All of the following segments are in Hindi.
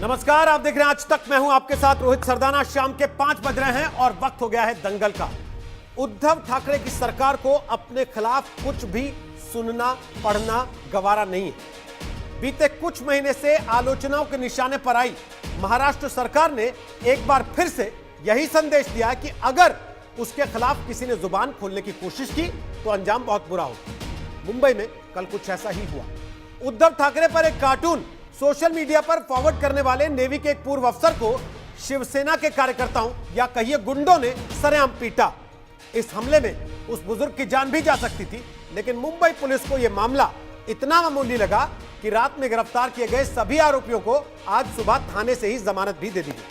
नमस्कार, आप देख रहे हैं आज तक। मैं हूं आपके साथ रोहित सरदाना। शाम के 5 बज रहे हैं और वक्त हो गया है दंगल का। उद्धव ठाकरे की सरकार को अपने खिलाफ कुछ भी सुनना पढ़ना गवारा नहीं है। बीते कुछ महीने से आलोचनाओं के निशाने पर आई महाराष्ट्र सरकार ने एक बार फिर से यही संदेश दिया कि अगर उसके खिलाफ किसी ने जुबान खोलने की कोशिश की तो अंजाम बहुत बुरा होगा। मुंबई में कल कुछ ऐसा ही हुआ। उद्धव ठाकरे पर एक कार्टून सोशल मीडिया पर फॉरवर्ड करने वाले नेवी के एक पूर्व अफसर को शिवसेना के कार्यकर्ताओं या कहिए गुंडों ने सरेआम पीटा। इस हमले में उस बुजुर्ग की जान भी जा सकती थी, लेकिन मुंबई पुलिस को यह मामला इतना मामूली लगा कि रात में गिरफ्तार किए गए सभी आरोपियों को आज सुबह थाने से ही जमानत भी दे दी गई।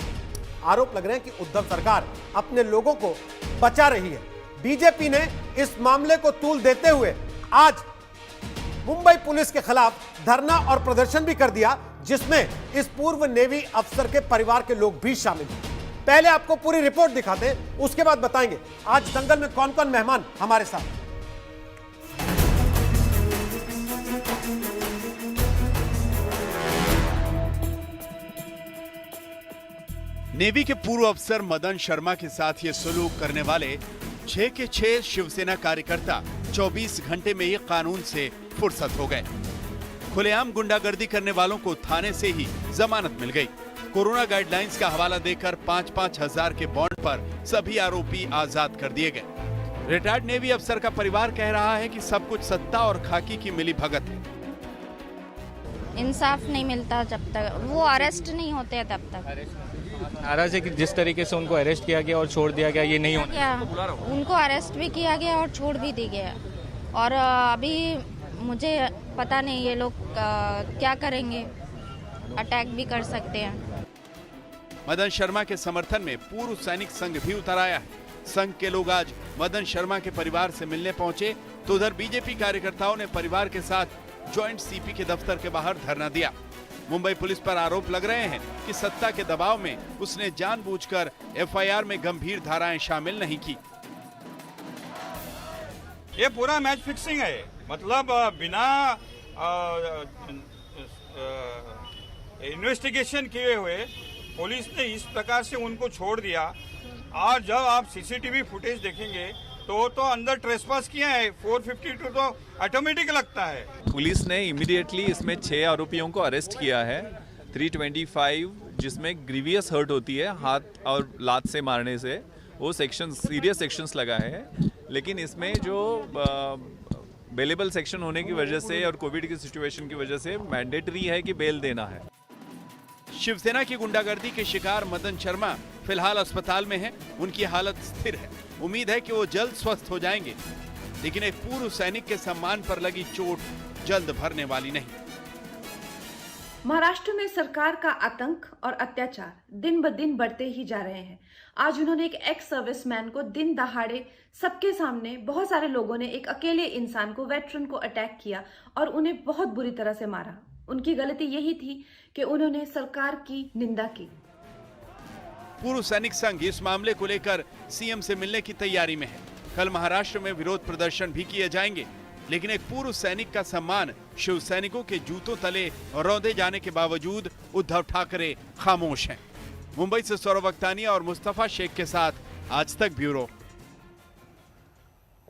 आरोप लग रहे हैं कि उद्धव सरकार अपने लोगों को बचा रही है। बीजेपी ने इस मामले को तूल देते हुए आज मुंबई पुलिस के खिलाफ धरना और प्रदर्शन भी कर दिया, जिसमें इस पूर्व नेवी अफसर के परिवार के लोग भी शामिल हैं। पहले आपको पूरी रिपोर्ट दिखाते हैं, उसके बाद बताएंगे आज दंगल में कौन कौन मेहमान हमारे साथ। नेवी के पूर्व अफसर मदन शर्मा के साथ ये सलूक करने वाले 6 के 6 शिवसेना कार्यकर्ता 24 घंटे में ही कानून से फुर्सत हो गए। खुलेआम गुंडागर्दी करने वालों को थाने से ही जमानत मिल गई। कोरोना गाइडलाइंस का हवाला देकर 5-5 हजार के बॉन्ड पर सभी आरोपी आजाद कर दिए गए। रिटायर्ड नेवी अफसर का परिवार कह रहा है कि सब कुछ सत्ता और खाकी की मिली भगत है। इंसाफ नहीं मिलता जब तक वो अरेस्ट नहीं होते हैं तब तक। नाराज है कि जिस तरीके से उनको अरेस्ट किया गया और छोड़ दिया गया, ये नहीं होना। उनको अरेस्ट भी किया गया और छोड़ भी दी गया। और अभी मुझे पता नहीं ये लोग क्या करेंगे, अटैक भी कर सकते हैं। मदन शर्मा के समर्थन में पूर्व सैनिक संघ भी उतर आया है। संघ के लोग आज मदन शर्मा के परिवार से मिलने पहुंचे, तो उधर बीजेपी कार्यकर्ताओं ने परिवार के साथ ज्वाइंट सीपी के दफ्तर के बाहर धरना दिया। मुंबई पुलिस पर आरोप लग रहे हैं कि सत्ता के दबाव में उसने जानबूझकर एफआईआर में गंभीर धाराएं शामिल नहीं की। ये पूरा मैच फिक्सिंग है। मतलब बिना इन्वेस्टिगेशन किए हुए पुलिस ने इस प्रकार से उनको छोड़ दिया। और जब आप सीसीटीवी फुटेज देखेंगे तो अंदर ट्रेसपास किया है। 452 तो ऑटोमेटिक लगता है। पुलिस ने इमीडिएटली इसमें 6 आरोपियों को अरेस्ट किया है। 325 जिसमें ग्रीवियस हर्ट होती है हाथ और लात से मारने से, वो सेक्शन सीरियस सेक्शंस लगा है। लेकिन इसमें जो बेलेबल सेक्शन होने की वजह से और कोविड की सिचुएशन की वजह से मैंडेटरी है कि बेल देना है। शिवसेना की गुंडागर्दी के शिकार मदन शर्मा फिलहाल अस्पताल में हैं। उनकी हालत स्थिर है। उम्मीद है कि वो जल्द स्वस्थ हो जाएंगे, लेकिन एक पूर्व सैनिक के सम्मान पर लगी चोट जल्द भरने वाली नहीं। महाराष्ट्र में सरकार का आतंक और अत्याचार दिन ब दिन बढ़ते ही जा रहे हैं। आज उन्होंने एक एक्स सर्विसमैन को दिन दहाड़े सबके सामने बहुत सारे लोगों ने एक अकेले इंसान को, वेटरन को अटैक किया और उन्हें बहुत बुरी तरह से मारा। उनकी गलती यही थी कि उन्होंने सरकार की निंदा की। पूर्व सैनिक संघ इस मामले को लेकर सीएम से मिलने की तैयारी में है। कल महाराष्ट्र में विरोध प्रदर्शन भी किए जाएंगे, लेकिन एक पूर्व सैनिक का सम्मान शिव सैनिकों के जूतों तले रौंदे जाने के बावजूद उद्धव ठाकरे खामोश हैं। मुंबई से सौरभ अख्तानिया और मुस्तफा शेख के साथ आज तक ब्यूरो।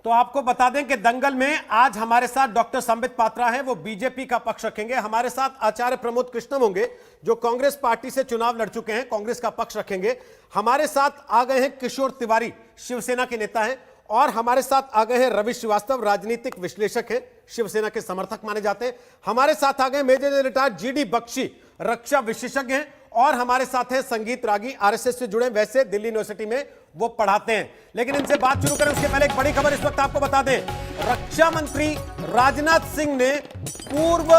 तो आपको बता दें कि दंगल में आज हमारे साथ डॉक्टर संबित पात्रा हैं, वो बीजेपी का पक्ष रखेंगे। हमारे साथ आचार्य प्रमोद कृष्णम होंगे, जो कांग्रेस पार्टी से चुनाव लड़ चुके हैं, कांग्रेस का पक्ष रखेंगे। हमारे साथ आ गए हैं किशोर तिवारी, शिवसेना के नेता हैं। और हमारे साथ आ गए हैं रवि श्रीवास्तव, राजनीतिक विश्लेषक हैं, शिवसेना के समर्थक माने जाते हैं। हमारे साथ आ गए मेजर रिटायर्ड जीडी बख्शी, रक्षा विशेषज्ञ हैं। और हमारे साथ हैं संगीत रागी, आरएसएस से जुड़े, वैसे दिल्ली यूनिवर्सिटी में वो पढ़ाते हैं। लेकिन इनसे बात शुरू करें उसके पहले एक बड़ी खबर इस वक्त आपको बता दें। रक्षा मंत्री राजनाथ सिंह ने पूर्व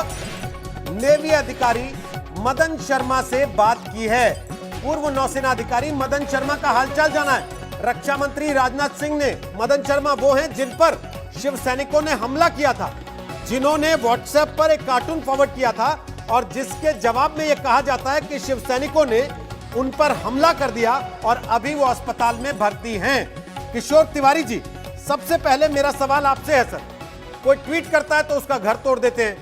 नेवी अधिकारी मदन शर्मा से बात की है। पूर्व नौसेना अधिकारी मदन शर्मा का हालचाल जाना है। रक्षा मंत्री राजनाथ सिंह ने, मदन शर्मा वो हैं जिन पर शिव सैनिकों ने हमला किया था, जिन्होंने व्हाट्सएप पर एक कार्टून फॉरवर्ड किया था और जिसके जवाब में यह कहा जाता है कि शिव सैनिकों ने उन पर हमला कर दिया और अभी वो अस्पताल में भर्ती हैं। किशोर तिवारी जी, सबसे पहले मेरा सवाल आपसे है सर, कोई ट्वीट करता है तो उसका घर तोड़ देते हैं,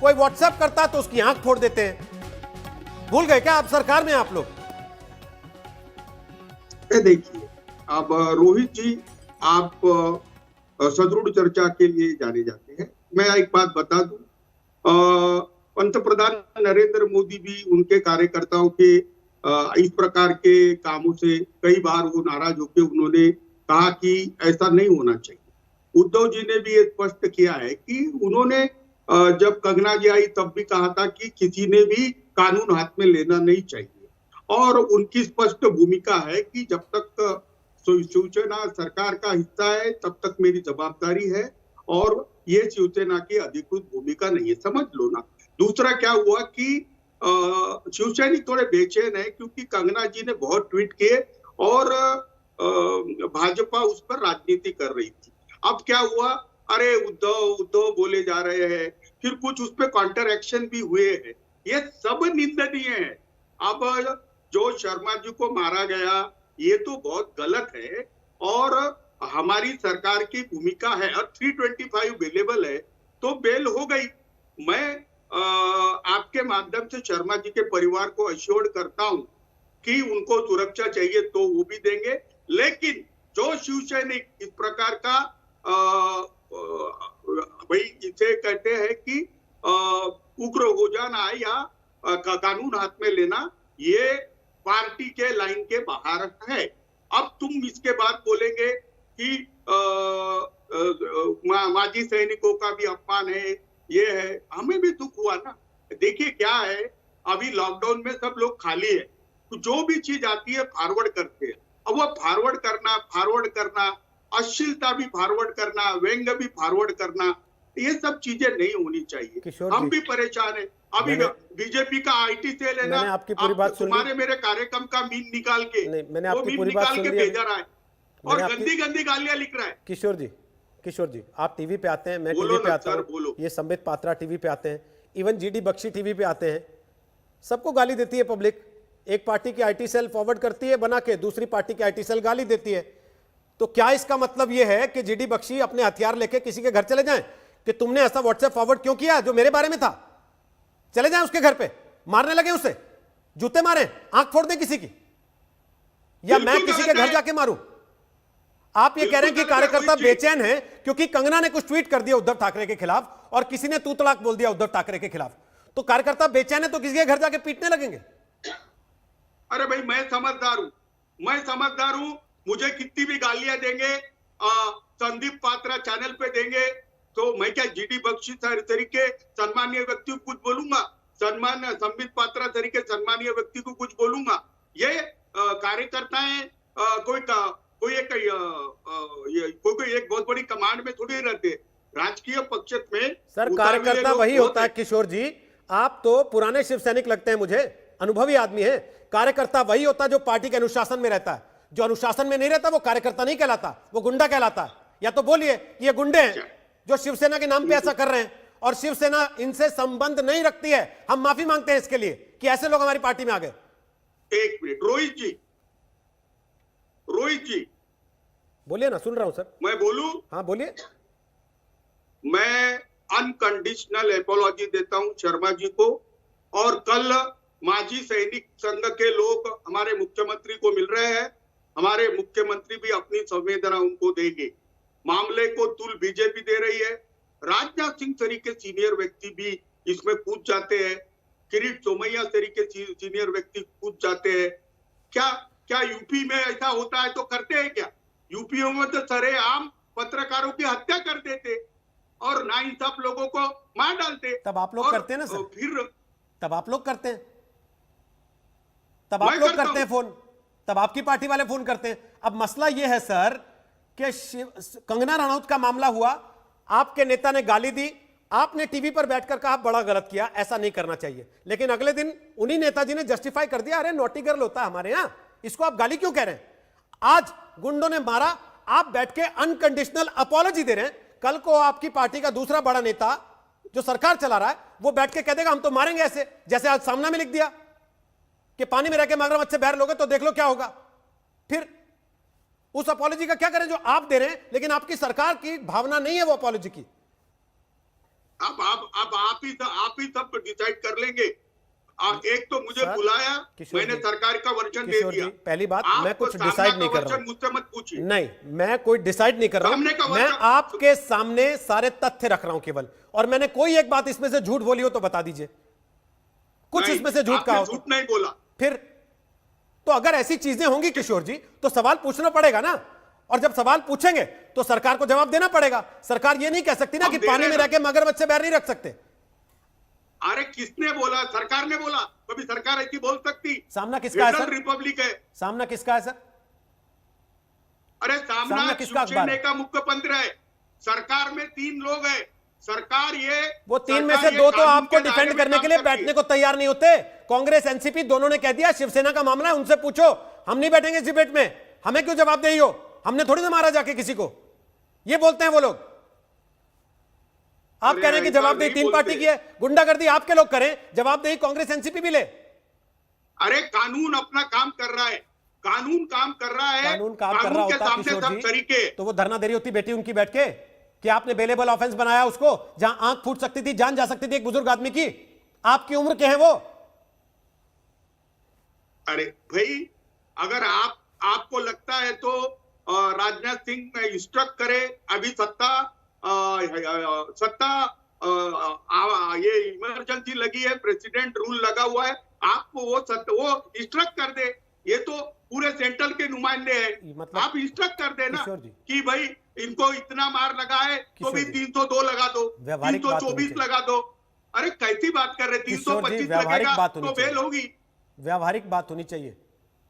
कोई व्हाट्सएप करता है तो उसकी आंख फोड़ देते हैं। भूल गए क्या आप सरकार में आप लोग? देखिए, अब रोहित जी, आप सदृढ़ चर्चा के लिए जाने जाते हैं। मैं एक बात बता दूं, पंतप्रधान नरेंद्र मोदी भी उनके कार्यकर्ताओं के इस प्रकार के कामों से कई बार वो नाराज होकर उन्होंने कहा कि ऐसा नहीं होना चाहिए। उद्धव जी ने भी ये स्पष्ट किया है कि उन्होंने जब कंगना जी आई तब भी कहा था कि किसी ने भी कानून हाथ में लेना नहीं चाहिए, और उनकी स्पष्ट भूमिका है कि जब तक शिवसेना सरकार का हिस्सा है तब तक मेरी जवाबदारी है, और ये शिवसेना की अधिकृत भूमिका नहीं है, समझ लो ना। दूसरा क्या हुआ कि शिवसैनिक थोड़े बेचैन है क्योंकि कंगना जी ने बहुत ट्वीट किए और भाजपा उस पर राजनीति कर रही थी। अब क्या हुआ, अरे उद्धव उद्धव बोले जा रहे हैं, फिर कुछ उस पर काउंटर एक्शन भी हुए हैं, ये सब निंदनीय है। अब जो शर्मा जी को मारा गया ये तो बहुत गलत है, और हमारी सरकार की भूमिका है, और 325 अवेलेबल है तो बेल हो गई। मैं आपके माध्यम से शर्मा जी के परिवार को अश्योर्ड करता हूं कि उनको सुरक्षा चाहिए तो वो भी देंगे, लेकिन जो शिवसैनिक इस प्रकार का भाई इसे कहते हैं कि उग्र हो जाना या कानून हाथ में लेना, ये पार्टी के लाइन के बाहर है। अब तुम इसके बाद बोलेंगे कि माजी सैनिकों का भी अपमान है, ये है, हमें भी दुख हुआ ना। देखिए क्या है, अभी लॉकडाउन में सब लोग खाली है, तो जो भी चीज आती है फॉरवर्ड करते हैं। अब वो फॉरवर्ड करना, अश्लीलता भी फॉरवर्ड करना, व्यंग भी फॉरवर्ड करना, ये सब चीजें नहीं होनी चाहिए। हम भी परेशान है। अभी बीजेपी का आईटी सेल है ना, आपकी पूरी बात सुन ली। तुम्हारे मेरे कार्यक्रम का मीन निकाल के मैंने आपकी पूरी बात सुन ली, भेजा रहा है और गंदी गालियां लिख रहा है। किशोर जी आप टीवी पे आते हैं, मैं टीवी पे आता हूं, ये संबित पात्रा टीवी पे आते हैं, इवन जीडी बख्शी टीवी पे आते हैं, सबको गाली देती है पब्लिक। एक पार्टी की आईटी सेल फॉरवर्ड करती है बना के, दूसरी पार्टी की आईटी सेल गाली देती है। तो क्या इसका मतलब यह है कि जीडी बख्शी अपने हथियार लेके किसी के घर चले जाएं कि तुमने ऐसा व्हाट्सएप फॉरवर्ड क्यों किया जो मेरे बारे में था? चले जाएं उसके घर पे, मारने लगे उसे, जूते मारे, आंख फोड़ दें किसी की, या मैं किसी के घर जाके मारूं? आप ये कह रहे हैं कि कार्यकर्ता बेचैन है क्योंकि कंगना ने कुछ ट्वीट कर दिया उद्धव ठाकरे के खिलाफ और किसी ने तू तड़ाक बोल दिया उद्धव ठाकरे के खिलाफ, तो कार्यकर्ता बेचैन है तो किसी के घर जाके पीटने लगेंगे? अरे भाई मैं समझदार हूं, मुझे कितनी भी गालियां देंगे, संदीप पात्रा चैनल पे देंगे, तो मैं क्या जीडी बख्शी तरीके सम्मानीय व्यक्ति को कुछ बोलूंगा? संदीप पात्रा तरीके सम्मानीय व्यक्ति को कुछ बोलूंगा? ये कार्यकर्ताएं कोई एक बहुत बड़ी कमांड में थोड़ी रहते, राजकीय पक्ष में। सर कार्यकर्ता वही होता है किशोर जी, आप तो पुराने शिव सैनिक लगते हैं मुझे, अनुभवी आदमी है। कार्यकर्ता वही होता है जो पार्टी के अनुशासन में रहता है, जो अनुशासन में नहीं रहता वो कार्यकर्ता नहीं कहलाता, वो गुंडा कहलाता है। या तो बोलिए कि ये गुंडे हैं जो शिवसेना के नाम पे ऐसा कर रहे हैं और शिवसेना इनसे संबंध नहीं रखती है, हम माफी मांगते हैं इसके लिए कि ऐसे लोग हमारी पार्टी में आ गए। एक मिनट, रोहित जी बोलिए ना, सुन रहा हूं सर। मैं बोलूं? हाँ बोलिए। मैं अनकंडीशनल एपोलॉजी देता हूं शर्मा जी को, और कल माजी सैनिक संघ के लोग हमारे मुख्यमंत्री को मिल रहे हैं, हमारे मुख्यमंत्री भी अपनी संवेदना उनको देंगे। मामले को तुल बीजेपी दे रही है, राजनाथ सिंह तरीके सीनियर व्यक्ति भी इसमें कूद जाते हैं, किरीट सोमैया तरीके सीनियर व्यक्ति कूद जाते हैं। क्या यूपी में ऐसा होता है तो करते हैं क्या? यूपी में तो सरेआम पत्रकारों की हत्या कर देते और नाइंसाफ लोगों को मार डालते। तब आप लोग करते हैं ना सर? फिर तब आप लोग करते हैं, तब आप लोग करते हैं फोन, तब आपकी पार्टी वाले फोन करते हैं। अब मसला यह है सर कि कंगना रनौत का मामला हुआ, आपके नेता ने गाली दी, आपने टीवी पर बैठकर कहा बड़ा गलत किया, ऐसा नहीं करना चाहिए, लेकिन अगले दिन उन्हीं नेताजी ने जस्टिफाई कर दिया, अरे नॉटी गर्ल होता है हमारे यहां, इसको आप गाली क्यों कह रहे हैं? आज गुंडों ने मारा, आप बैठ के अनकंडीशनल अपॉलॉजी दे रहे हैं। कल को आपकी पार्टी का दूसरा बड़ा नेता जो सरकार चला रहा है वो बैठ के कह देगा हम तो मारेंगे ऐसे, जैसे आज सामना में लिख दिया कि पानी में रह के मगरमच्छ से बैर लोगे तो देख लो क्या होगा। फिर उस अपॉलॉजी का क्या करें जो आप दे रहे हैं, लेकिन आपकी सरकार की भावना नहीं है वो अपॉलॉजी की। आप ही सब डिसाइड कर लेंगे। एक तो मुझे सर, बुलाया, किशोर मैंने जी, सरकार का वर्जन दे किशोर दिया। जी, पहली बात, आप मैं कुछ सामना डिसाइड नहीं का कर रहा वर्जन मुझसे मत पूछिए। नहीं, मैं कोई डिसाइड नहीं कर रहा सामने का हूं, मैं वर्जन- आपके सामने सारे तथ्य रख रहा हूं केवल, और मैंने कोई एक बात इसमें से झूठ बोली हो तो बता दीजिए, कुछ नहीं, इसमें से झूठ आपने कहा हो झूठ तो। नहीं बोला। फिर तो अगर ऐसी चीजें होंगी किशोर जी तो सवाल पूछना पड़ेगा ना, और जब सवाल पूछेंगे तो सरकार को जवाब देना पड़ेगा। सरकार ये नहीं कह सकती ना हम कि दे पानी रहे में हैं। रह के मगरमच्छ से बैर नहीं रख सकते। अरे किसने बोला? सरकार ने बोला। कभी सरकार ऐसी बोल सकती? सामना किसका है फेडरल सर? रिपब्लिक है। सामना किसका है सर? अरे सामना सामना किसका अखबार शिवसेना है? का मुख्यमंत्री है। सरकार में 3 लोग हैं। सरकार ये वो 3 में सरकार से ये 2 तो कानून आपको के दायरे डिफेंड में करने काम के लिए करती है। बैठने को तैयार नहीं होते। कांग्रेस एनसीपी दोनों ने कह दिया शिवसेना का मामला है, उनसे पूछो, हम नहीं बैठेंगे इस डिबेट में, हमें क्यों जवाब दे हो, हमने थोड़ी ना मारा जाके किसी को। ये बोलते हैं वो लोग। आप अरे कह रहे हैं कि ऐसा जवाबदेही नहीं 3 पार्टी बोलते। की है, गुंडागर्दी आपके लोग करें, जवाबदेही कांग्रेस एनसीपी भी ले। अरे कानून अपना काम कर रहा है। कानून काम कर रहा है। कानून काम कर रहा कानून के होता सामने किशोर सब जी तरीके। तो वो धरना दे रही होती बेटी उनकी बैठ के कि आपने बेलेबल ऑफेंस बनाया उसको, जहां आंख फूट सकती थी, जान जा सकती थी एक बुजुर्ग आदमी की। आपकी उम्र के हैं वो। अरे भाई, अगर आपको लगता है तो राजनाथ सिंह इंस्ट्रक्ट करे। अभी सत्ता ये इमरजेंसी लगी है, प्रेसिडेंट रूल लगा हुआ है, आपको वो इंस्ट्रक्ट कर दे। ये तो पूरे सेंट्रल के नुमाइंदे हैं। मतलब आप इंस्ट्रक्ट कर देना किशोर जी, कि भाई इनको इतना मार लगा है तो किशोर भी जी, 302 लगा दो, व्यावहारिक बात होनी 324 चाहिए। लगा दो। अरे कैसी बात कर रहे? किशोर जी, 325 व्यावहारिक लगेगा बात होनी तो बेल चाहिए। होगी। व्यावहारिक बात होनी चाहिए,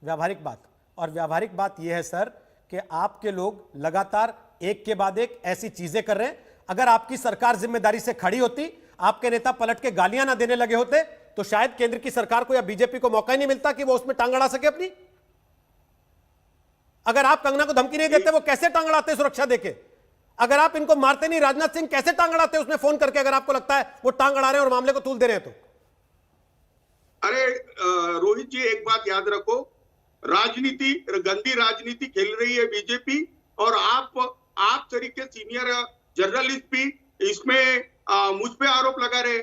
व्यावहारिक बात। और व्यावहारिक बात यह है सर कि आपके लोग लगातार एक के बाद एक ऐसी चीजें कर रहे हैं। अगर आपकी सरकार जिम्मेदारी से खड़ी होती, आपके नेता पलट के गालियां ना देने लगे होते, तो शायद केंद्र की सरकार को या बीजेपी को मौका ही नहीं मिलता कि वो उसमें टांग अड़ा सके अपनी। अगर आप कंगना को धमकी नहीं देते, वो कैसे टांग अड़ाते सुरक्षा देके? अगर आप इनको मारते नहीं, राजनाथ सिंह कैसे टांग अड़ाते उसमें फोन करके, अगर आपको लगता है वो टांग अड़ा रहे हैं और मामले को तूल दे रहे हैं तो? अरे रोहित जी, एक बात याद रखो, राजनीति, गंदी राजनीति खेल रही है बीजेपी, और आप तरीके सीनियर जर्नलिस्ट भी इसमें मुझ पे आरोप लगा रहे।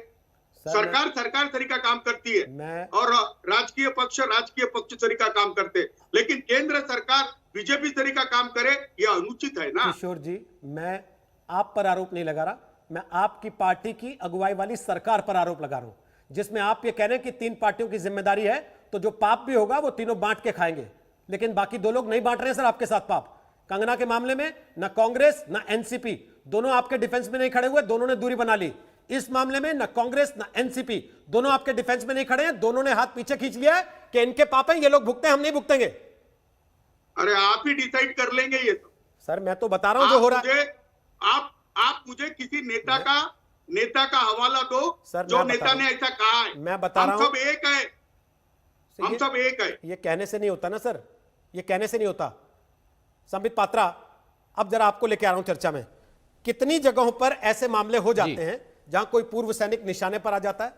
सरकार तरीका काम करती है और राजकीय पक्ष तरीका काम करते, लेकिन केंद्र सरकार बीजेपी तरीका काम करे, यह अनुचित है ना। किशोर जी, मैं आप पर आरोप नहीं लगा रहा, मैं आपकी पार्टी की अगुवाई वाली सरकार पर आरोप लगा रहा हूं, जिसमें आप ये कह रहे हैं कि 3 पार्टियों की जिम्मेदारी है, तो जो पाप भी होगा वो तीनों बांट के खाएंगे। लेकिन बाकी 2 लोग नहीं बांट रहे हैं सर आपके साथ पाप। कंगना के मामले में ना कांग्रेस ना एनसीपी दोनों आपके डिफेंस में नहीं खड़े हुए, दोनों ने दूरी बना ली। इस मामले में ना कांग्रेस ना एनसीपी दोनों आपके डिफेंस में नहीं खड़े हैं, दोनों ने हाथ पीछे खींच लिया है कि इनके पाप हैं, ये लोग भुगते हैं, हम नहीं भुगतेंगे। अरे आप ही डिसाइड कर लेंगे ये तो। सर मैं तो बता रहा हूं जो हो रहा है। आप मुझे किसी नेता का हवाला दो सर, जो नेता ने ऐसा कहा है। मैं बता रहा हूं, हम सब एक है, हम सब एक है। ये कहने से नहीं होता ना सर, ये कहने से नहीं होता। संबित पात्रा, अब जरा आपको लेके आ रहा हूं चर्चा में। कितनी जगहों पर ऐसे मामले हो जाते हैं जहां कोई पूर्व सैनिक निशाने पर आ जाता है?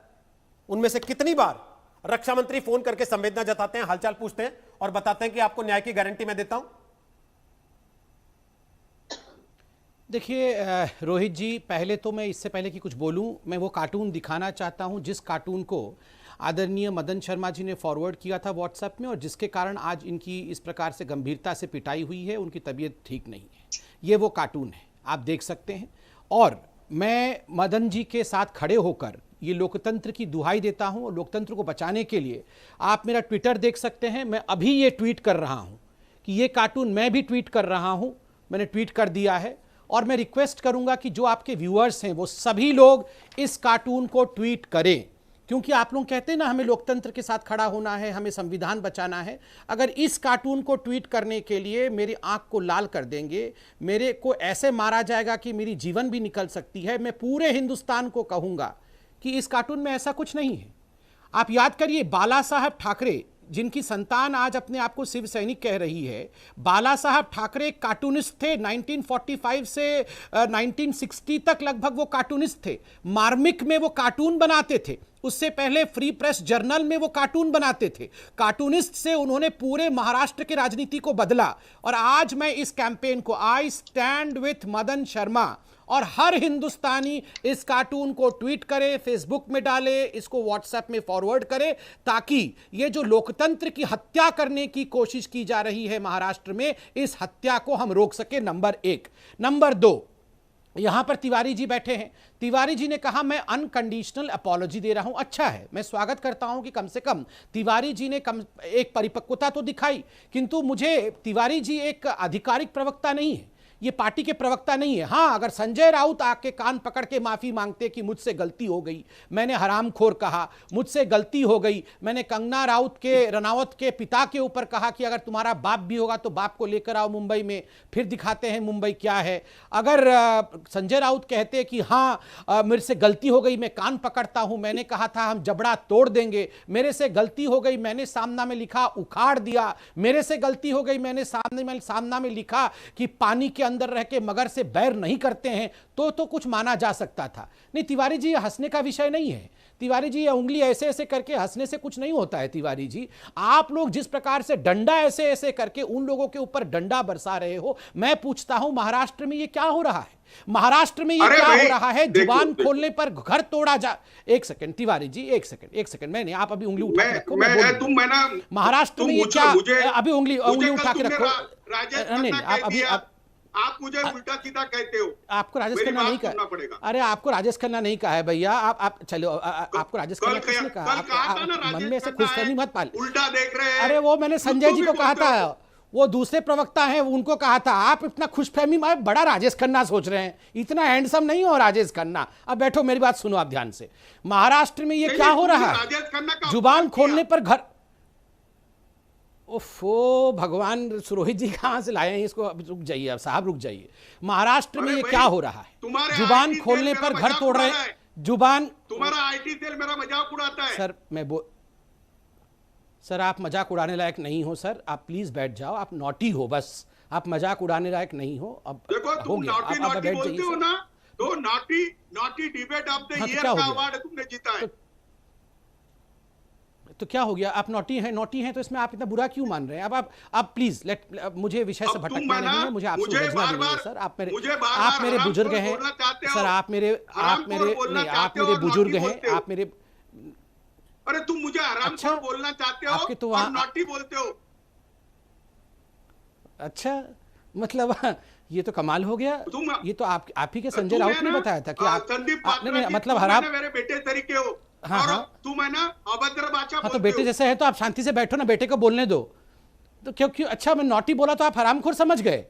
उनमें से कितनी बार रक्षा मंत्री फोन करके संवेदना जताते हैं, हालचाल पूछते हैं और बताते हैं कि आपको न्याय की गारंटी मैं देता हूं? देखिए रोहित जी, पहले तो मैं इससे पहले कि कुछ बोलूं, मैं वो कार्टून दिखाना चाहता हूं जिस कार्टून को आदरणीय मदन शर्मा जी ने फॉरवर्ड किया था व्हाट्सएप में, और जिसके कारण आज इनकी इस प्रकार से गंभीरता से पिटाई हुई है, उनकी तबीयत ठीक नहीं है। ये वो कार्टून है, आप देख सकते हैं। और मैं मदन जी के साथ खड़े होकर ये लोकतंत्र की दुहाई देता हूं, और लोकतंत्र को बचाने के लिए आप मेरा ट्विटर देख सकते हैं। मैं अभी ये ट्वीट कर रहा हूं कि ये कार्टून मैं भी ट्वीट कर रहा हूं, मैंने ट्वीट कर दिया है। और मैं रिक्वेस्ट करूंगा कि जो आपके व्यूअर्स हैं वो सभी लोग इस कार्टून को ट्वीट करें, क्योंकि आप लोग कहते हैं ना हमें लोकतंत्र के साथ खड़ा होना है, हमें संविधान बचाना है। अगर इस कार्टून को ट्वीट करने के लिए मेरी आंख को लाल कर देंगे, मेरे को ऐसे मारा जाएगा कि मेरी जीवन भी निकल सकती है, मैं पूरे हिंदुस्तान को कहूंगा कि इस कार्टून में ऐसा कुछ नहीं है। आप याद करिए, बाला साहब ठाकरे, जिनकी संतान आज अपने आप को शिव सैनिक कह रही है, बाला साहब ठाकरे एक कार्टूनिस्ट थे। 1945 से 1960 तक लगभग वो कार्टूनिस्ट थे। मार्मिक में वो कार्टून बनाते थे, उससे पहले फ्री प्रेस जर्नल में वो कार्टून बनाते थे। कार्टूनिस्ट से उन्होंने पूरे महाराष्ट्र की राजनीति को बदला। और आज मैं इस कैंपेन को, I stand with Madan Sharma, और हर हिंदुस्तानी इस कार्टून को ट्वीट करे, फेसबुक में डाले, इसको व्हाट्सएप में फॉरवर्ड करे, ताकि ये जो लोकतंत्र की हत्या करने की कोशिश की जा रही है महाराष्ट्र में, इस हत्या को हम रोक सके। नंबर 1। नंबर 2, यहां पर तिवारी जी बैठे हैं। तिवारी जी ने कहा मैं अनकंडीशनल अपॉलॉजी दे रहा हूं। अच्छा है, मैं स्वागत करता हूं कि कम से कम तिवारी जी ने एक परिपक्वता तो दिखाई, किंतु मुझे तिवारी जी एक आधिकारिक प्रवक्ता नहीं है, ये पार्टी के प्रवक्ता नहीं है। हां, अगर संजय राउत आके कान पकड़ के माफी मांगते कि मुझसे गलती हो गई, मैंने हरामखोर कहा, मुझसे गलती हो गई, मैंने कंगना रनावत के पिता के ऊपर कहा कि अगर तुम्हारा बाप भी होगा तो बाप को लेकर आओ मुंबई में, फिर दिखाते हैं मुंबई क्या है। अगर संजय राउत कहते कि हां मेरे से गलती हो गई, मैं कान पकड़ता हूं, मैंने कहा था हम जबड़ा तोड़ देंगे, मेरे से गलती हो गई, मैंने सामना में लिखा उखाड़ दिया, मेरे से गलती हो गई, मैंने सामना में लिखा कि पानी के अंदर रह के मगर से बैर नहीं करते हैं, तो कुछ माना जा सकता था। नहीं, तिवारी जी, हंसने का विषय नहीं है। तिवारी जी, ये उंगली ऐसे ऐसे करके हंसने से कुछ नहीं होता है। तिवारी जी, आप लोग जिस प्रकार से डंडा ऐसे ऐसे करके उन लोगों के ऊपर डंडा बरसा रहे हो, मैं पूछता हूं महाराष्ट्र में ये क्या हो रहा है? महाराष्ट्र में ये क्या हो रहा है? जुबान खोलने पर घर तोड़ा जा। एक सेकंड तिवारी जी, एक सेकंड, मैंने, आप अभी उंगली उठा के रखो, महाराष्ट्र में ये क्या, अभी उंगली उठा के रखो। नहीं, आप मुझे उल्टा सीधा कहते हो। आपको राजेश खन्ना नहीं कहा। अरे आपको राजेश खन्ना नहीं कहा है भैया। आप चलो, आपको राजेश खन्ना किसने कहा? मन में से खुशफहमी मत पाल। उल्टा देख रहे हैं। अरे वो मैंने संजय जी को कहा था, वो दूसरे प्रवक्ता हैं, उनको कहा था। आप इतना खुशफहमी में बड़ा राजेश खन्ना सोच रहे हैं, इतना हैंडसम नहीं हो राजेश खन्ना। अब बैठो, मेरी बात सुनो आप ध्यान से। महाराष्ट्र में ये क्या हो रहा है? जुबान खोलने पर घर, ओफो भगवान, रोहित जी कहां से लाए हैं इसको? अब रुक जाइए, अब साहब रुक जाइए। महाराष्ट्र में ये क्या हो रहा है? जुबान खोलने पर घर तोड़ रहे हैं। जुबान, तुम्हारा आईटी सेल मेरा मजाक उड़ाता है। सर आप मजाक उड़ाने लायक नहीं हो सर, आप प्लीज बैठ जाओ। आप नॉटी हो, बस आप मजाक उड़ाने लायक नहीं हो। अब देखो, तुम नॉटी बोलते हो ना, तो naughty debate of the year का अवार्ड तुमने जीता है। तो क्या हो गया? आप नॉटी हैं तो इसमें आप इतना बुरा क्यों मान रहे हैं? अब आप प्लीज मुझे विषय से भटकना नहीं है, मुझे आपसे उलझना भी नहीं है सर। आप मेरे बुजुर्ग हैं सर, आप मेरे बुजुर्ग हैं, आप मेरे। अरे तुम मुझे हरामखोर बोलना चाहते हो आपके तो और नॉटी बोलते हो। अच्छा, मतलब ये तो कमाल हो गया। ये तो आप ही के संजय राउत ने बताया था कि आप मतलब हराम मेरे बेटे तरीके हो। हाँ, तुम है ना अभद्र भाषा। हाँ, तो बेटे जैसे है तो आप शांति से बैठो ना, बेटे को बोलने दो। तो क्यों? अच्छा, मैं नॉटी बोला तो आप हरामखोर समझ गए?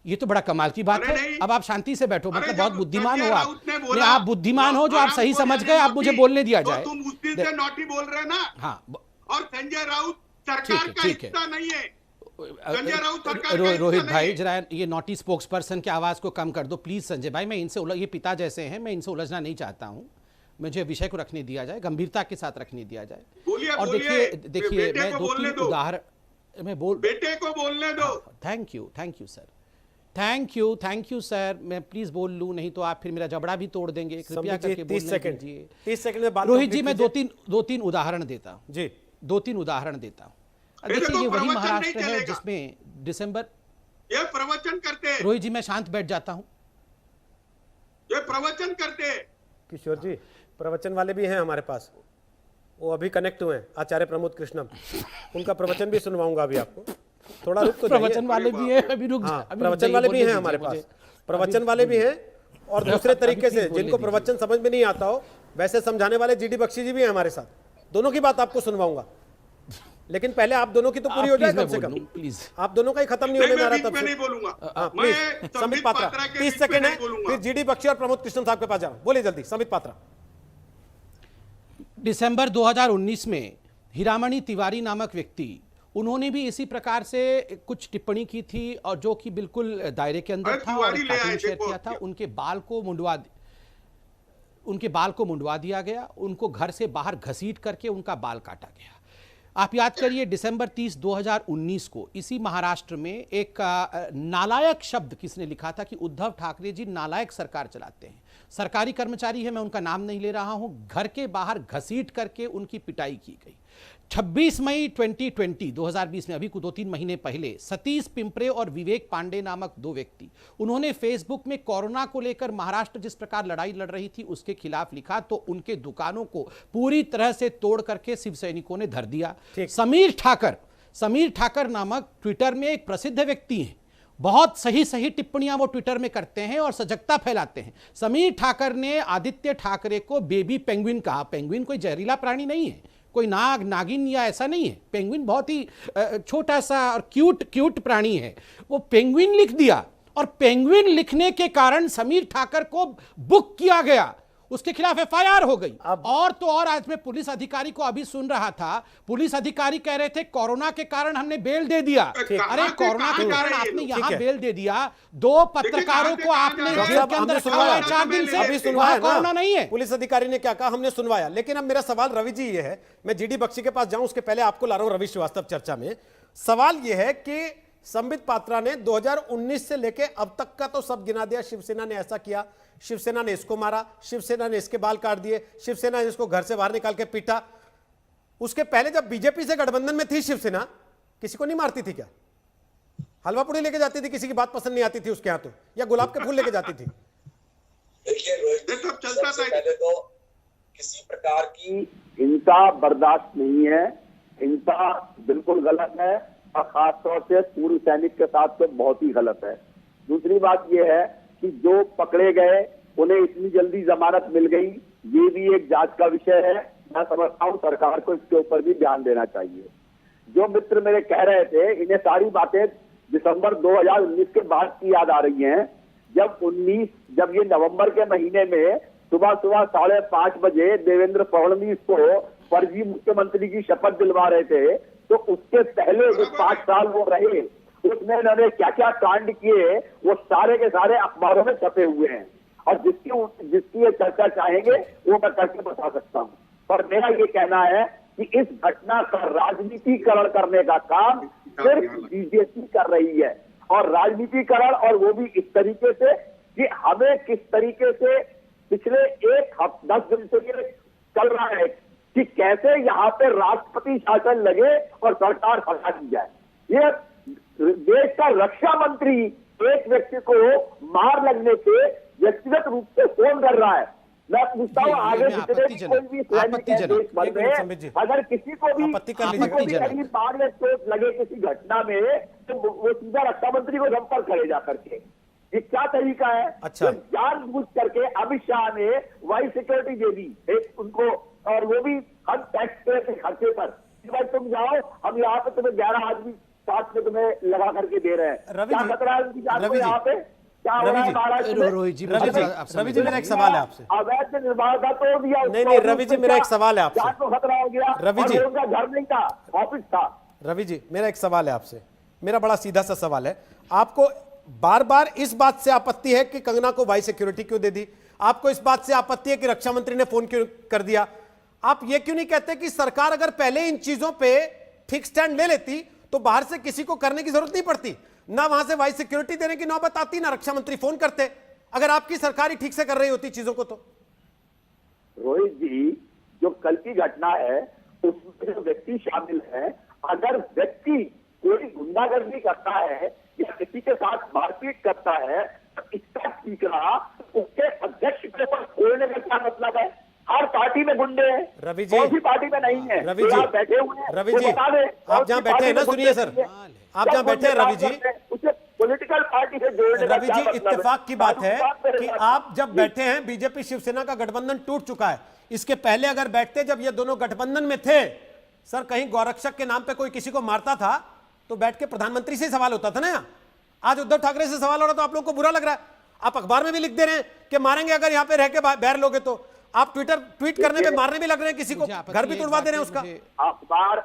ये तो बड़ा कमाल की बात है। अब आप शांति से बैठो, मतलब बहुत बुद्धिमान हो आप बुद्धिमान हो जो आप सही समझ गए, आप मुझे बोलने दिया जाए। तुम उस दिन से नॉटी बोल रहे ना। हाँ, और संजय राउत सरकार का हिस्सा नहीं है। संजय राउत सरकार का रोहित भाई, जरा ये नॉटी स्पोक्स पर्सन की आवाज को कम कर दो प्लीज। संजय भाई, मैं इनसे ये पिता जैसे हैं, मैं इनसे उलझना नहीं चाहता हूं। मुझे विषय को रखने दिया जाए, गंभीरता के साथ रखने दिया जाए। और देखिए मैं 2-3 उदाहरण मैं बेटे को बोलने दो। Thank you sir, thank you sir. मैं प्लीज बोल लूं, नहीं तो आप फिर मेरा जबड़ा भी तोड़ देंगे। कृपया करके 30 सेकंड में बात। रोहित जी, मैं दो तीन उदाहरण देता हूं जी, 2-3 उदाहरण देता हूं। देखिए, ये वही महाराष्ट्र है जिसमें दिसंबर, ये प्रवचन करते हैं। रोहित जी, मैं शांत बैठ जाता हूं। ये प्रवचन करते हैं। किशोर जी, प्रवचन वाले भी हैं हमारे पास, वो अभी कनेक्ट हुए हैं, आचार्य प्रमोद कृष्णम, उनका प्रवचन भी सुनवाऊंगा अभी आपको। थोड़ा रुक तो प्रवचन वाले भी हैं, अभी रुक। प्रवचन वाले भी हैं हमारे पास, प्रवचन वाले भी हैं, और दूसरे तरीके से जिनको प्रवचन समझ में नहीं आता हो वैसे समझाने वाले जीडी बख्शी जी भी हैं हमारे साथ। दोनों की बात आपको सुनवाऊंगा, लेकिन पहले आप दोनों की तो पूरी हो जाए कम से कम। प्लीज, आप दोनों का ही खत्म नहीं होने में आ रहा। मैं नहीं बोलूंगा। प्लीज, संबित पात्रा 30 सेकंड है, फिर जीडी बख्शी और प्रमोद कृष्णन साहब के पास जाओ। बोलिए जल्दी, संबित पात्रा। दिसंबर 2019 में हीरामणि तिवारी नामक व्यक्ति, उन्होंने भी इसी प्रकार से कुछ टिप्पणी की थी, और जो कि बिल्कुल दायरे के अंदर था और शेयर किया था। उनके बाल को मुंडवा दिया गया, उनको घर से बाहर घसीट करके उनका बाल काटा गया। आप याद करिए, दिसंबर 30, 2019 को इसी महाराष्ट्र में एक नालायक शब्द किसने लिखा था कि उद्धव ठाकरे जी नालायक सरकार चलाते हैं। सरकारी कर्मचारी है, मैं उनका नाम नहीं ले रहा हूं, घर के बाहर घसीट करके उनकी पिटाई की गई। 26 मई 2020 में, अभी कुछ 2-3 महीने पहले, सतीश पिंपरे और विवेक पांडे नामक दो व्यक्ति, उन्होंने फेसबुक में कोरोना को लेकर महाराष्ट्र जिस प्रकार लड़ाई लड़ रही थी उसके खिलाफ लिखा, तो उनके दुकानों को पूरी तरह से तोड़ करके शिव सैनिकों ने धर दिया। समीर ठाकर नामक ट्विटर में एक प्रसिद्ध व्यक्ति हैं, बहुत सही टिप्पणियां वो ट्विटर में करते हैं और सजगता फैलाते हैं। समीर ठाकर ने आदित्य ठाकरे को बेबी पेंगुइन कहा। पेंगुइन कोई जहरीला प्राणी नहीं है, कोई नागिन या ऐसा नहीं है। पेंगुइन बहुत ही छोटा सा और क्यूट प्राणी है। वो पेंगुइन लिख दिया और पेंगुइन लिखने के कारण समीर ठाकर को बुक किया गया, उसके खिलाफ एफआईआर हो गई। और तो और आज मैं पुलिस अधिकारी को अभी सुन रहा था, पुलिस अधिकारी कह रहे थे कोरोना के कारण हमने बेल दे दिया। अरे कोरोना के कारण आपने यहां बेल दे दिया, 2 पत्रकारों को आपने जेल के अंदर सुनवाया 4 दिन से, अभी सुनवाया कोरोना नहीं है। पुलिस अधिकारी ने क्या कहा, हमने सुनवाया। लेकिन अब मेरा सवाल रवि जी ये है, मैं जीडी बख्शी के पास जाऊं उसके पहले आपको ला रहा हूं रवि श्रीवास्तव चर्चा में। सवाल यह है कि संबित पात्रा ने 2019 से लेके अब तक का तो सब गिना दिया। शिवसेना ने ऐसा किया, शिवसेना ने इसको मारा, शिवसेना ने इसके बाल काट दिए, शिवसेना ने इसको घर से बाहर निकाल के पीटा। उसके पहले जब बीजेपी से गठबंधन में थी शिवसेना, किसी को नहीं मारती थी क्या? हलवा पूड़ी लेके जाती थी, किसी की बात पसंद नहीं आती थी उसके हाथों, या गुलाब के फूल लेके जाती थी? देखिए रोहित जी, चलता सबसे पहले तो किसी प्रकार की हिंसा बर्दाश्त नहीं है। हिंसा बिल्कुल गलत है और खासतौर से पूर्व सैनिक के साथ तो बहुत ही गलत है। दूसरी बात यह है कि जो पकड़े गए उन्हें इतनी जल्दी जमानत मिल गई, ये भी एक जांच का विषय है। मैं समझता हूं सरकार को इसके ऊपर भी ध्यान देना चाहिए। जो मित्र मेरे कह रहे थे, इन्हें सारी बातें दिसंबर 2019 के बाद की याद आ रही हैं। जब ये नवंबर के महीने में सुबह 5:30 बजे देवेंद्र फडणवीस को फर्जी मुख्यमंत्री की शपथ दिलवा रहे थे, तो उसके पहले जो 5 साल वो रहे उसमें इन्होंने क्या क्या कांड किए वो सारे के सारे अखबारों में छपे हुए हैं। और जिसकी ये चर्चा चाहेंगे वो मैं करके बता सकता हूँ। पर मेरा ये कहना है कि इस घटना का राजनीतिकरण करने का काम सिर्फ बीजेपी कर रही है, और राजनीतिकरण, और वो भी इस तरीके से कि हमें किस तरीके से पिछले 10 दिन से ये चल रहा है कि कैसे यहाँ पे राष्ट्रपति शासन लगे और सरकार हटा दी जाए। ये देश का रक्षा मंत्री एक व्यक्ति को मार लगने से व्यक्तिगत रूप से फोन कर रहा है। मैं पूछता हूँ आगे जितने भी कोई भी सैनिक है देश भर में, अगर किसी को भी कहीं मार या चोट लगे किसी घटना में, तो वो सीधा रक्षा मंत्री को संपर्क करे जा करके। ये क्या तरीका है? अच्छा, जानबूझ करके अमित शाह ने वाइस सिक्योरिटी दे दी एक उनको, और वो भी हम टैक्स पेयर के खर्चे पर। भाई तुम जाओ, हम यहाँ पे तुम्हें 11 आदमी साथ में तुम्हें लगा करके दे रहे हैं। क्या खतरा है उनकी जान को यहाँ पे? क्या हो रहा है महाराष्ट्र में? रवि जी मेरा एक सवाल है आपसे। अवैध निर्माण का तोड़ दिया। नहीं रवि जी मेरा एक सवाल है आपसे। जान को खतरा हो गया। रवि जी, उनका घर नहीं था, ऑफिस था। रवि जी मेरा एक सवाल है आपसे, मेरा बड़ा सीधा सा सवाल है। आपको बार बार इस बात से आपत्ति है कि कंगना को वाइस सिक्योरिटी क्यों दे दी? आपको इस बात से आपत्ति है कि रक्षा मंत्री ने फोन क्यों कर दिया? आप ये क्यों नहीं कहते कि सरकार अगर पहले इन चीजों पे ठीक स्टैंड ले लेती तो बाहर से किसी को करने की जरूरत नहीं पड़ती, ना वहां से वाइस सिक्योरिटी देने की नौबत आती, ना रक्षा मंत्री फोन करते, अगर आपकी सरकार ही ठीक से कर रही होती चीजों को? तो रोहित जी, जो कल की घटना है उसमें जो व्यक्ति शामिल है, अगर व्यक्ति कोई गुंडागर्दी करता है या किसी के साथ मारपीट करता है तो इसका ठीकरा उसके अध्यक्ष के ऊपर छोड़ने का क्या मतलब है? हर पार्टी में गुंडे हैं, रवि जी, कौन सी पार्टी में नहीं है? रवि जी बैठे हुए हैं, रवि जी आप जहां बैठे हैं ना, सुनिए सर, आप जहां बैठे हैं रवि जी, उसे पॉलिटिकल पार्टी से जोड़ने का रवि जी इत्तेफाक की बात है कि आप जब बैठे हैं, बीजेपी शिवसेना का गठबंधन टूट चुका है। इसके पहले अगर बैठते जब ये दोनों गठबंधन में थे, सर कहीं गौरक्षक के नाम पे कोई किसी को मारता था तो बैठ के प्रधानमंत्री से सवाल होता था ना। यहाँ आज उद्धव ठाकरे से सवाल हो रहा तो आप लोगों को बुरा लग रहा है। आप अखबार में भी लिख दे रहे हैं कि मारेंगे अगर यहाँ पे रह के बैर लोगे तो। आप ट्वीट करने पे मारने भी लग रहे हैं, किसी को घर भी तुड़वा दे रहे हैं उसका। अखबार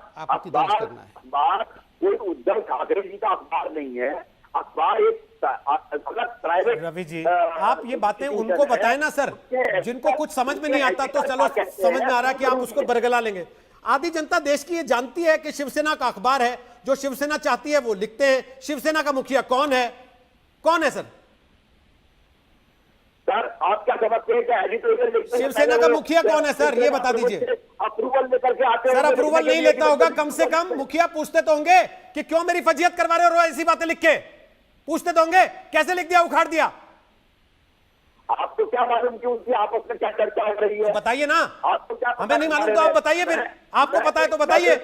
कोई उद्धव ठाकरे जी का अखबार नहीं है, अखबार एक अलग प्राइवेट। रवि जी आप ये बातें उनको बताएं ना सर, जिनको कुछ समझ में नहीं आता तो चलो समझ में आ रहा है कि आप उसको बरगला लेंगे। आधी जनता देश की ये जानती है कि शिवसेना का अखबार है, जो शिवसेना चाहती है वो लिखते हैं। शिवसेना का मुखिया कौन है? कौन है सर? सर आप क्या समझते हैं? एडिटोरियल लिखते हैं, शिवसेना का मुखिया कौन है सर, ये बता दीजिए। अप्रूवल लेकर के आते हैं। सर अप्रूवल नहीं लेता होगा, कम से कम मुखिया पूछते तो होंगे कि क्यों मेरी फजीहत करवा रहे हो, ऐसी बातें लिख के पूछते तो होंगे। कैसे लिख दिया, उखाड़ दिया? आपको क्या मालूम कि उनकी आपस में क्या चर्चा हो रही है? बताइए ना, आपको क्या पता हमें नहीं मालूम है? तो आप बताइए फिर। आपको पता है तो बताइए।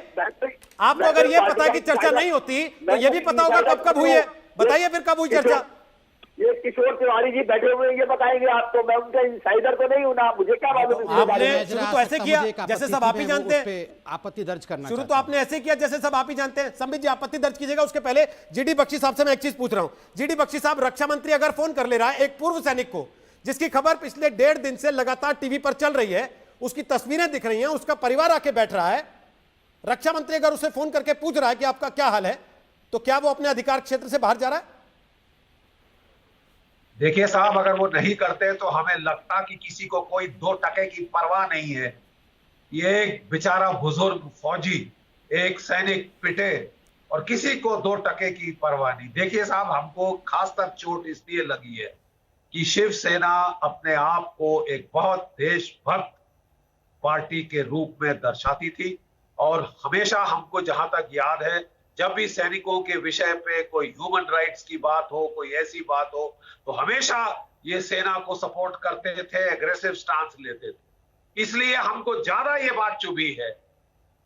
आपको अगर ये पता है कि चर्चा नहीं होती तो ये भी पता होगा कब कब हुई है। बताइए फिर कब हुई चर्चा। ये किशोर तिवारी जी बैठे हुए ये बताएंगे आपको, मैं उनका इंसाइडर तो नहीं हूं ना, मुझे क्या मालूम इसके बारे आपने में। शुरू तो ऐसे किया जैसे सब आप ही जानते हैं। आपत्ति दर्ज करना शुरू तो आपने ऐसे किया जैसे सब आप ही जानते हैं। संबित जी आपत्ति दर्ज कीजिएगा। उसके पहले जीडी बख्शी साहब से मैं एक चीज पूछ रहा हूं। जीडी बख्शी साहब, रक्षा मंत्री अगर फोन कर ले रहा है एक पूर्व सैनिक को, जिसकी खबर पिछले 1.5 दिन से लगातार टीवी पर चल रही है, उसकी तस्वीरें दिख रही हैं, उसका परिवार आके बैठ रहा है, रक्षा मंत्री अगर उसे फोन करके पूछ रहा है कि आपका क्या हाल है, तो क्या वो अपने अधिकार क्षेत्र से बाहर जा रहा है? देखिए साहब, अगर वो नहीं करते तो हमें लगता कि किसी को कोई 2 टके की परवाह नहीं है। ये एक बेचारा बुजुर्ग फौजी, एक सैनिक पिटे और किसी को 2 टके की परवाह नहीं। देखिए साहब, हमको खासकर चोट इसलिए लगी है कि शिवसेना अपने आप को एक बहुत देशभक्त पार्टी के रूप में दर्शाती थी और हमेशा हमको जहां तक याद है, जब भी सैनिकों के विषय पे कोई ह्यूमन राइट्स की बात हो, कोई ऐसी बात हो, तो हमेशा ये सेना को सपोर्ट करते थे, एग्रेसिव स्टांस लेते थे। इसलिए हमको ज्यादा ये बात चुभी है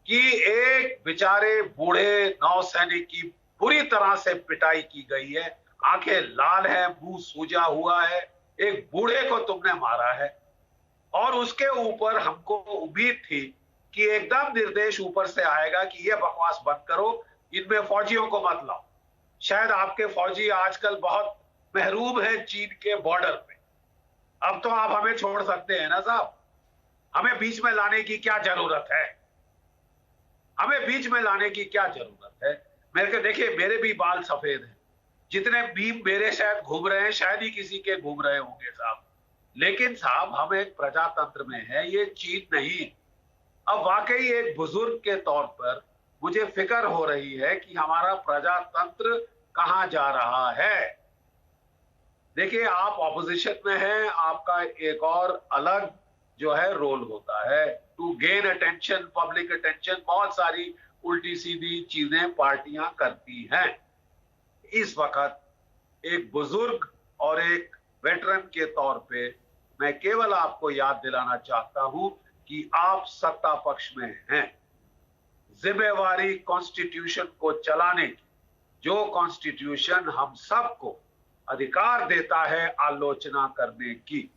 कि एक बेचारे बूढ़े नौसैनिक की पूरी तरह से पिटाई की गई है, आंखें लाल है, मुंह सूजा हुआ है, एक बूढ़े को तुमने मारा है। और उसके ऊपर हमको उम्मीद थी कि एकदम निर्देश ऊपर से आएगा कि ये बकवास बंद करो, इनमें फौजियों को मत लाओ। शायद आपके फौजी आजकल बहुत महरूम है चीन के बॉर्डर पे। अब तो आप हमें छोड़ सकते हैं ना साहब, हमें बीच में लाने की क्या जरूरत है? हमें बीच में लाने की क्या जरूरत है? मेरे को देखिए, मेरे भी बाल सफेद हैं, जितने भी मेरे शायद घूम रहे हैं शायद ही किसी के घूम रहे होंगे साहब। लेकिन साहब, हम एक प्रजातंत्र में है, ये चीन नहीं। अब वाकई एक बुजुर्ग के तौर पर मुझे फिक्र हो रही है कि हमारा प्रजातंत्र कहां जा रहा है। देखिए, आप ऑपोजिशन में हैं, आपका एक और अलग जो है रोल होता है, to gain attention, public attention. बहुत सारी उल्टी सीधी चीजें पार्टियां करती हैं। इस वक्त एक बुजुर्ग और एक वेटरन के तौर पे मैं केवल आपको याद दिलाना चाहता हूं कि आप सत्ता पक्ष में हैं। जिम्मेवारी कॉन्स्टिट्यूशन को चलाने की, जो कॉन्स्टिट्यूशन हम सबको अधिकार देता है आलोचना करने की,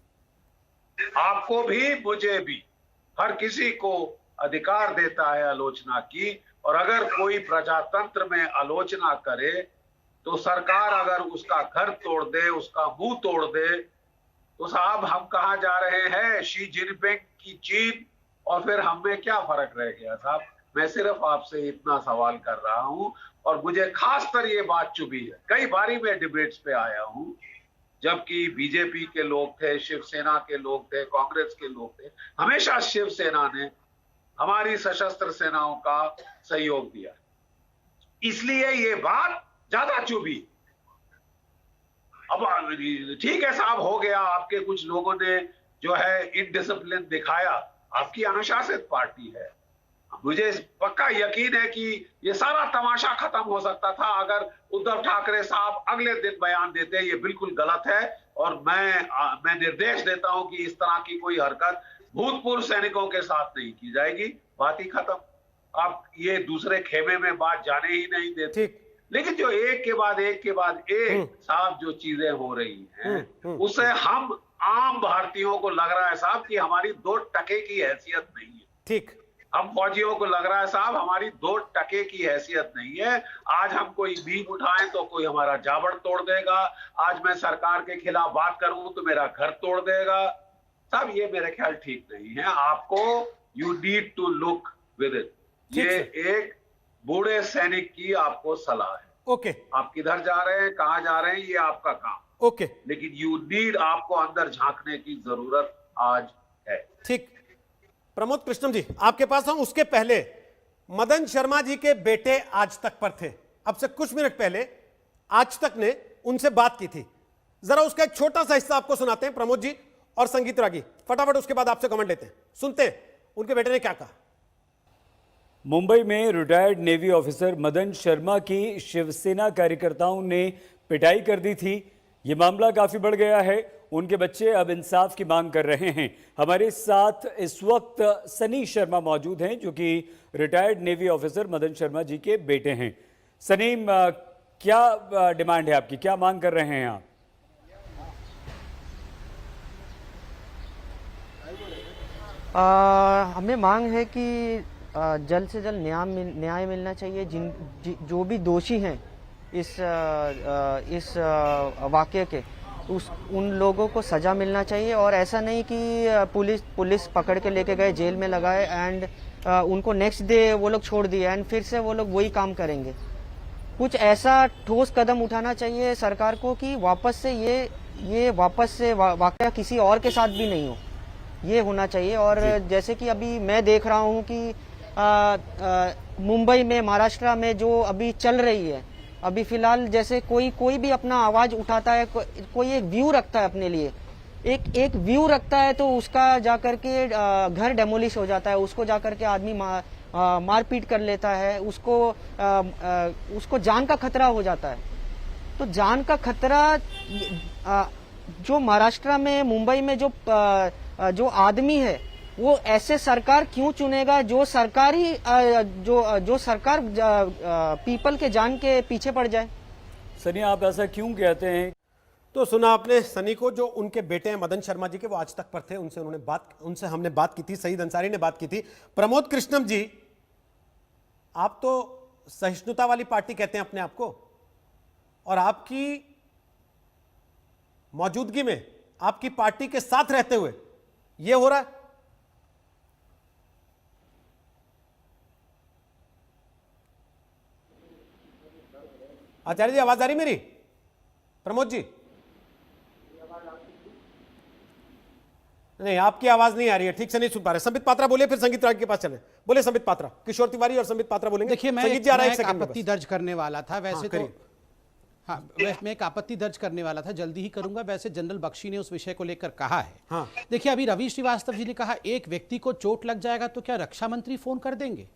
आपको भी मुझे भी हर किसी को अधिकार देता है आलोचना की। और अगर कोई प्रजातंत्र में आलोचना करे तो सरकार अगर उसका घर तोड़ दे, उसका मुंह तोड़ दे, तो साहब हम कहां जा रहे हैं? शी जिनपिंग की चीन, और फिर हमें क्या फर्क रह गया साहब? मैं सिर्फ आपसे इतना सवाल कर रहा हूं। और मुझे खासकर ये बात चुभी है, कई बारी मैं डिबेट्स पे आया हूं, जबकि बीजेपी के लोग थे, शिवसेना के लोग थे, कांग्रेस के लोग थे, हमेशा शिवसेना ने हमारी सशस्त्र सेनाओं का सहयोग दिया। इसलिए ये बात ज्यादा चुभी। अब ठीक है साहब, हो गया, आपके कुछ लोगों ने जो है इनडिसिप्लिन दिखाया, आपकी अनुशासित पार्टी है। मुझे पक्का यकीन है कि ये सारा तमाशा खत्म हो सकता था अगर उद्धव ठाकरे साहब अगले दिन बयान देते ये बिल्कुल गलत है और मैं निर्देश देता हूं कि इस तरह की कोई हरकत भूतपूर्व सैनिकों के साथ नहीं की जाएगी। बात ही खत्म। आप ये दूसरे खेमे में बात जाने ही नहीं देते। लेकिन जो एक के बाद एक साहब जो चीजें हो रही हैं, उससे हम आम भारतीयों को लग रहा है साहब कि हमारी 2 टके की हैसियत नहीं है। ठीक, हम फौजियों को लग रहा है साहब हमारी 2 टके की हैसियत नहीं है। आज हम कोई बीम उठाएं तो कोई हमारा जाबड़ तोड़ देगा। आज मैं सरकार के खिलाफ बात करूं तो मेरा घर तोड़ देगा। साहब ये मेरे ख्याल ठीक नहीं है। आपको you need to look with it. ये एक बूढ़े सैनिक की आपको सलाह है। ओके, आप किधर जा रहे हैं, कहां जा रहे हैं, ये आपका काम। ओके, लेकिन यू नीड, आपको अंदर झांकने की जरूरत आज है। ठीक, प्रमोद कृष्णम जी आपके पास हूं। उसके पहले मदन शर्मा जी के बेटे आज तक पर थे, अब से कुछ मिनट पहले आज तक ने उनसे बात की थी। जरा उसका एक छोटा सा हिस्सा आपको सुनाते हैं प्रमोद जी, और संगीत रागी, फटाफट उसके बाद आपसे कमेंट लेते हैं, सुनते हैं उनके बेटे ने क्या कहा। मुंबई में retired navy officer Madan Sharma की शिवसेना कार्यकर्ताओं ने पिटाई कर दी थी। ये मामला काफी बढ़ गया है। उनके बच्चे अब इंसाफ की मांग कर रहे हैं। हमारे साथ इस वक्त सनी शर्मा मौजूद हैं, जो कि retired navy officer Madan Sharma ji के बेटे हैं। सनी, क्या डिमांड है आपकी, क्या मांग कर रहे हैं आप? हमें मांग है कि जल्द से जल्द न्याय मिलना चाहिए। जो भी दोषी हैं इस वाकये के, उन लोगों को सज़ा मिलना चाहिए। और ऐसा नहीं कि पुलिस पकड़ के लेके गए, जेल में लगाए एंड उनको नेक्स्ट डे वो लोग छोड़ दिए एंड फिर से वो लोग वही काम करेंगे। कुछ ऐसा ठोस कदम उठाना चाहिए सरकार को कि वापस से वाकया किसी और के साथ भी नहीं हो, ये होना चाहिए। और जैसे कि अभी मैं देख रहा हूँ कि मुंबई में, महाराष्ट्र में जो अभी चल रही है, अभी फिलहाल जैसे कोई भी अपना आवाज उठाता है, कोई एक व्यू रखता है अपने लिए, एक व्यू रखता है, तो उसका जाकर के घर डेमोलिश हो जाता है, उसको जाकर के आदमी मारपीट कर लेता है, उसको जान का खतरा हो जाता है। तो जान का खतरा जो महाराष्ट्र में, मुंबई में जो आदमी है, वो ऐसे सरकार क्यों चुनेगा जो सरकार पीपल के जान के पीछे पड़ जाए? सनी, आप ऐसा क्यों कहते हैं? तो सुना आपने सनी को, जो उनके बेटे हैं मदन शर्मा जी के, वो आज तक पर थे, उनसे हमने बात की थी, शहीद अंसारी ने बात की थी। प्रमोद कृष्णम जी, आप तो सहिष्णुता वाली पार्टी कहते हैं अपने आप को, और आपकी मौजूदगी में, आपकी पार्टी के साथ रहते हुए ये हो रहा है। आचार्य जी, आवाज आ रही मेरी? प्रमोद जी, नहीं, आपकी आवाज नहीं आ रही है, ठीक से नहीं सुन पा रहे। संबित पात्रा बोले, फिर संगीत राग के पास चले। बोले संबित पात्रा, किशोर तिवारी और संबित पात्रा बोलेंगे। देखिए, मैं एक आपत्ति दर्ज करने वाला था, वैसे तो हाँ, मैं एक आपत्ति दर्ज करने वाला था, जल्दी ही करूंगा। वैसे जनरल बख्शी ने उस विषय को लेकर कहा है। हाँ। देखिए, अभी रवि श्रीवास्तव जी ने कहा एक व्यक्ति को चोट लग जाएगा तो क्या रक्षा मंत्री फोन कर देंगे?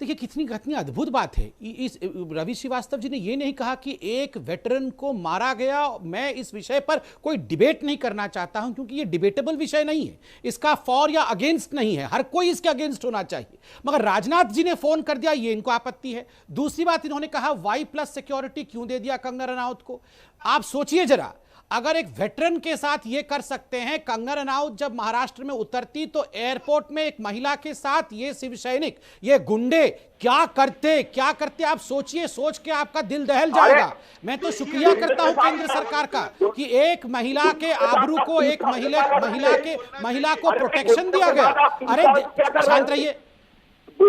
देखिए, कितनी अद्भुत बात है। इस रवि श्रीवास्तव जी ने ये नहीं कहा कि एक वेटरन को मारा गया। मैं इस विषय पर कोई डिबेट नहीं करना चाहता हूं, क्योंकि ये डिबेटेबल विषय नहीं है, इसका फॉर या अगेंस्ट नहीं है, हर कोई इसके अगेंस्ट होना चाहिए। मगर राजनाथ जी ने फोन कर दिया, ये इनको आपत्ति है। दूसरी बात, इन्होंने कहा Y+ सिक्योरिटी क्यों दे दिया कंगना रनौत को? आप सोचिए जरा, अगर एक वेटरन के साथ ये कर सकते हैं, कंगना रनौत जब महाराष्ट्र में उतरती तो एयरपोर्ट में एक महिला के साथ ये शिव सैनिक, ये गुंडे क्या करते आप सोचिए, सोच के आपका दिल दहल जाएगा। मैं तो शुक्रिया करता हूं केंद्र सरकार का कि एक महिला के आबरू को, एक महिला को प्रोटेक्शन दिया गया। अरे शांत रहिए, ये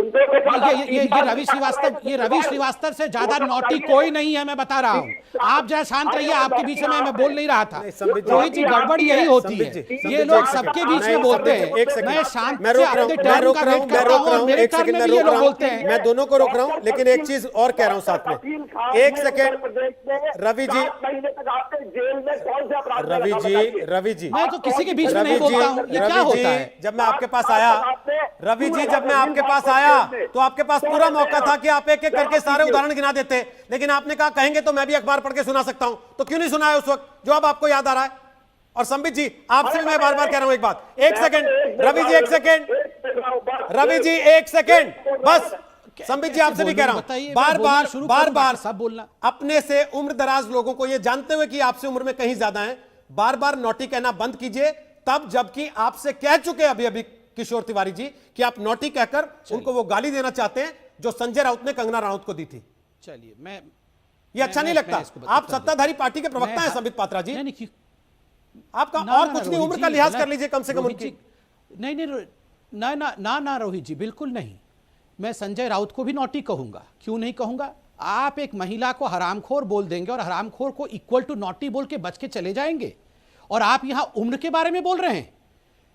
रवि श्रीवास्तव से ज्यादा नॉटी कोई नहीं है, मैं बता रहा हूँ। आप जरा शांत रहिए, आपके बीच में मैं बोल नहीं रहा था। रोहित जी, गड़बड़ यही होती है, ये लोग सबके बीच में बोलते हैं। मैं शांत से अपने टर्न का वेट कर रहा हूँ और मेरे टर्न में भी ये लोग बोलते हैं। मैं दोनों को रोक रहा हूँ, लेकिन एक चीज और कह रहा हूँ साथ में। एक सेकेंड, रवि जी, मैं तो किसी के बीच में नहीं बोलता हूँ, ये क्या होता है? जब मैं आपके पास आया, रवि जी, जब मैं आपके पास आया तो आपके पास पूरा मौका था कि आप एक एक करके सारे उदाहरण गिना देते, लेकिन आपने कहा कहेंगे तो मैं भी अखबार पढ़ के सुना सकता हूं। तो क्यों नहीं सुनाया उस वक्त जो अब आपको याद आ रहा है? और संबित जी, आपसे मैं बार बार कह रहा हूं एक बात, एक सेकंड रवि जी, एक सेकंड रवि जी, एक सेकंड बस। संबित जी, आपसे भी कह रहा हूं, बार बार सब बोलना, अपने से उम्र दराज लोगों को ये जानते हुए कि आपसे उम्र में कहीं ज्यादा है, बार बार नोटी कहना बंद कीजिए। तब जबकि आपसे कह चुके अभी किशोर तिवारी जी कि आप नोटी कहकर उनको वो गाली देना चाहते हैं जो संजय राउत ने कंगना रनौत को दी थी। चलिए, ये अच्छा नहीं लगता। आप सत्ताधारी पार्टी के प्रवक्ता हैं संबित पात्रा जी, आपका और कुछ नहीं, उम्र का लिहाज कर लीजिए कम से कम उनकी। नहीं रोहित जी, बिल्कुल नहीं। मैं संजय राउत को भी नोटी कहूंगा, क्यों नहीं कहूंगा? आप एक महिला को हरामखोर बोल देंगे और हरामखोर को इक्वल टू नोटी बोल के बच के चले जाएंगे, और आप यहां उम्र के बारे में बोल रहे हैं।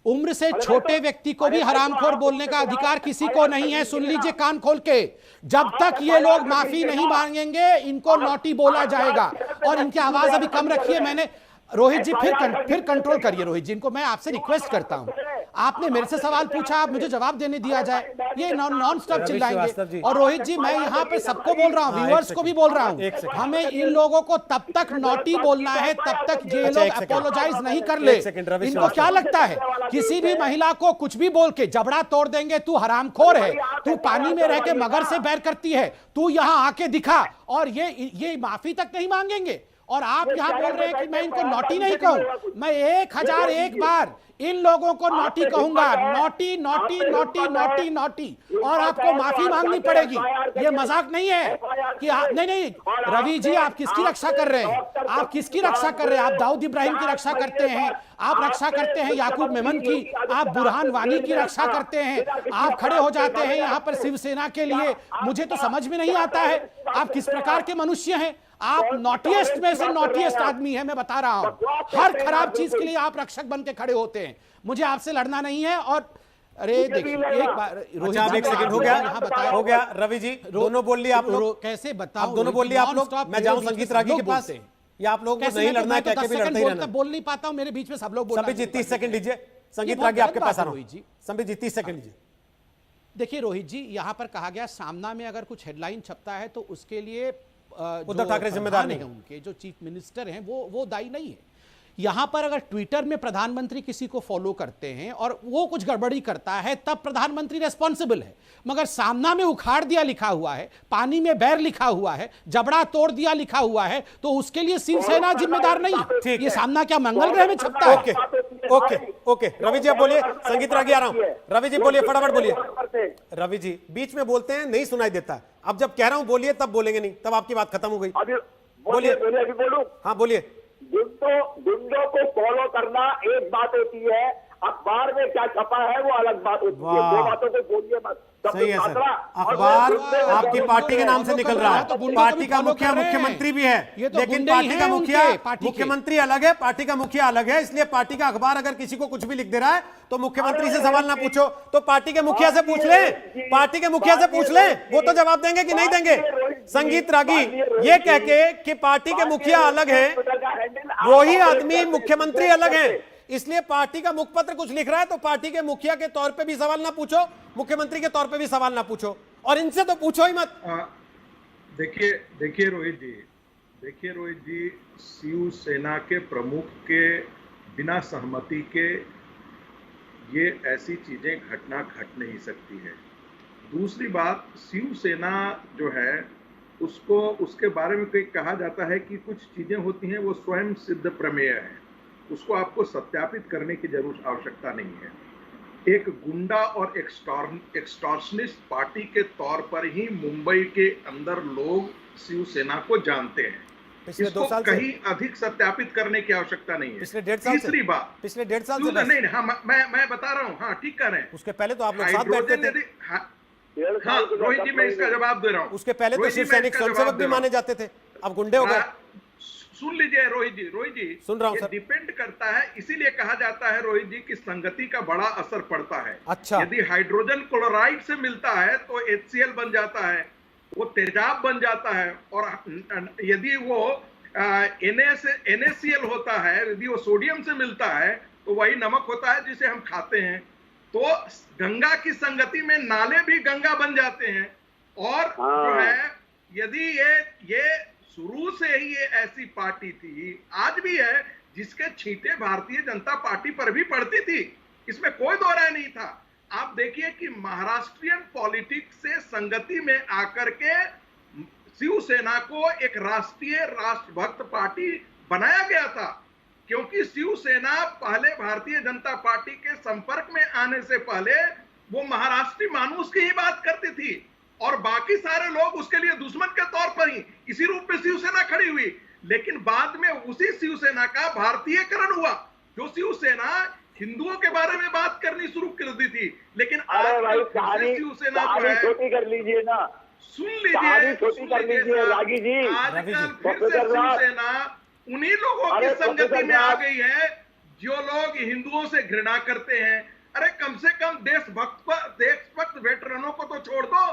उम्र से छोटे व्यक्ति को भी हरामखोर बोलने का अधिकार किसी को नहीं है। सुन लीजिए कान खोल के, जब तक ये लोग माफी नहीं मांगेंगे इनको नोटी बोला जाएगा। और इनकी आवाज अभी कम रखिए। मैंने रोहित जी फिर कंट्रोल करिए। रोहित जी, इनको मैं आपसे रिक्वेस्ट करता हूं, आपने मेरे से सवाल पूछा, आप मुझे जवाब देने दिया जाए, ये नॉन स्टॉप चिल्लाएंगे। और रोहित जी, मैं यहाँ पे सबको बोल रहा हूँ, व्यूअर्स को भी बोल रहा हूँ, हमें इन लोगों को तब तक नॉटी बोलना है तब तक ये लोग अपोलोजाइज नहीं कर ले। इनको क्या लगता है किसी भी महिला को कुछ भी बोल के जबड़ा तोड़ देंगे, तू हरामखोर है, तू पानी में रह के मगर से बैर करती है, तू यहाँ आके दिखा, और ये माफी तक नहीं मांगेंगे। और आप यहाँ बोल रहे हैं कि मैं इनको नॉटी नहीं कहूं। मैं 1001 बार इन लोगों को नॉटी कहूंगा, naughty naughty naughty naughty naughty, और आपको माफी मांगनी पड़ेगी। ये मजाक नहीं है कि आप नहीं रवि जी, आप किसकी रक्षा कर रहे हैं? आप किसकी रक्षा कर रहे हैं? आप दाऊद इब्राहिम की रक्षा करते हैं, आप रक्षा करते हैं याकूब मेमन की, आप बुरहान वानी की रक्षा करते हैं, आप खड़े हो जाते हैं यहाँ पर शिवसेना के लिए। मुझे तो समझ में नहीं आता है आप किस प्रकार के मनुष्य हैं। आप नॉटीएस्ट में से नॉटीएस्ट आदमी है, मैं बता रहा हूं। हर खराब चीज के लिए आप रक्षक बन के खड़े होते हैं। मुझे आपसे लड़ना नहीं है। और अरे देखिए, एक बार रोहित अच्छा, एक सेकंड हो गया रवि जी, दोनों बोल लिए आप लोग। कैसे बताओ, दोनों बोल लिए आप लोग। मैं जाऊं संगीत रागी के पास, या आप लोग को नहीं लड़ना है, क्या भी लड़ते ही रहना। बोल नहीं पाता हूं, मेरे बीच में सब लोग बोल रहे हैं। संबित जी 30 सेकंड लीजिए, संगीत रागी आपके पास आ रहा हूं। संबित जी 30 सेकंड लीजिए। देखिए रोहित जी, यहां पर कहा गया सामना में अगर कुछ हेडलाइन छपता है तो उसके लिए उद्धव ठाकरे जिम्मेदार नहीं है। उनके जो चीफ मिनिस्टर हैं वो दायी नहीं है। यहां पर अगर ट्विटर में प्रधानमंत्री किसी को फॉलो करते हैं और वो कुछ गड़बड़ी करता है तब प्रधानमंत्री रेस्पॉन्सिबल है, मगर सामना में उखाड़ दिया लिखा हुआ है, पानी में बैर लिखा हुआ है, जबड़ा तोड़ दिया लिखा हुआ है, तो उसके लिए शिवसेना जिम्मेदार नहीं है। ये सामना क्या मंगल ग्रह में छपता है? ओके ओके रवि जी आप बोलिए, संगीत रागी आ रहा हूं। रवि जी बोलिए, फटाफट बोलिए। रवि जी बीच में बोलते हैं, नहीं सुनाई देता। अब जब कह रहा हूं बोलिए तब बोलेंगे नहीं, तब आपकी बात खत्म हो गई। बोलिए। हाँ बोलिए। गुंडों को फॉलो करना एक बात होती है, अखबार में क्या छपा है वो अलग बात होती है। दो बातों को बोलिए मत। सही है सर, अखबार आपकी पार्टी के नाम से निकल रहा है। पार्टी का मुखिया मुख्यमंत्री भी है, लेकिन पार्टी का मुखिया मुख्यमंत्री अलग है, पार्टी का मुखिया अलग है। इसलिए पार्टी का अखबार अगर किसी को कुछ भी लिख दे रहा है तो मुख्यमंत्री से सवाल ना पूछो, तो पार्टी के मुखिया से पूछ ले, पार्टी के मुखिया से पूछ ले, वो तो जवाब देंगे कि नहीं देंगे। संगीत रागी ये कह के कि पार्टी के मुखिया अलग है, वही आदमी मुख्यमंत्री अलग है, इसलिए पार्टी का मुखपत्र कुछ लिख रहा है तो पार्टी के मुखिया के तौर पे भी सवाल ना पूछो, मुख्यमंत्री के तौर पे भी सवाल ना पूछो, और इनसे तो पूछो ही मत। देखिए रोहित जी, शिवसेना के प्रमुख के बिना सहमति के ये ऐसी चीजें घटना घट नहीं सकती है। दूसरी बात, शिवसेना जो है उसको उसके बारे में कहीं कहा जाता है कि कुछ चीजें होती हैं वो स्वयं सिद्ध प्रमेय है, उसको आपको सत्यापित करने की जरूर आवश्यकता नहीं है। एक गुंडा और एक्सटॉर्शनिस्ट पार्टी के तौर पर ही मुंबई के अंदर लोग शिवसेना को जानते हैं, इसको कहीं अधिक सत्यापित करने की आवश्यकता नहीं है। पिछले 1.5 साल तीसरी बात, पिछले 1.5 साल से नहीं, हाँ मैं बता रहा हूँ, हाँ ठीक कह रहे हैं। उसके पहले तो आप लोग साथ बैठते थे। हाँ रोहित जी, मैं इसका जवाब दे रहा हूँ। उसके पहले तो शिव सैनिक स्वयंसेवक भी माने जाते थे, अब गुंडे हो गए। सुन लीजिए रोहित जी सुन रहा हूं सर। डिपेंड करता है, इसीलिए कहा जाता है रोहित जी कि संगति का बड़ा असर पड़ता है। अच्छा। यदि हाइड्रोजन क्लोराइड से मिलता है तो HCl बन जाता है, वो तेजाब बन जाता है, और यदि वो NaCl होता है, यदि वो सोडियम से मिलता है तो वही नमक होता है जिसे हम खाते हैं। तो गंगा की संगति में नाले भी गंगा बन जाते हैं, और जो है यदि ये शुरू से ही ये ऐसी पार्टी थी, आज भी है, जिसके छींटे भारतीय जनता पार्टी पर भी पड़ती थी, इसमें कोई दो राय नहीं था। आप देखिए कि महाराष्ट्रियन पॉलिटिक्स से संगति में आकर के शिवसेना को एक राष्ट्रीय राष्ट्रभक्त पार्टी बनाया गया था, क्योंकि शिवसेना पहले भारतीय जनता पार्टी के संपर्क में आने से पहले वो महाराष्ट्रीय मानूस की ही बात करती थी, और बाकी सारे लोग उसके लिए दुश्मन के तौर पर ही इसी रूप में शिवसेना खड़ी हुई। लेकिन बाद में उसी शिवसेना का भारतीयकरण हुआ, जो शिवसेना हिंदुओं के बारे में बात करनी शुरू कर दी थी, लेकिन आज शिवसेना जो है, छोटी कर लीजिए ना, सुन लीजिए छोटी कर लीजिए रागी जी, आजकल फिर से शिवसेना उन्हीं लोगों की संगति में आ गई है जो लोग हिंदुओं से घृणा करते हैं। अरे कम से कम देशभक्त वेटरनों को तो छोड़ दो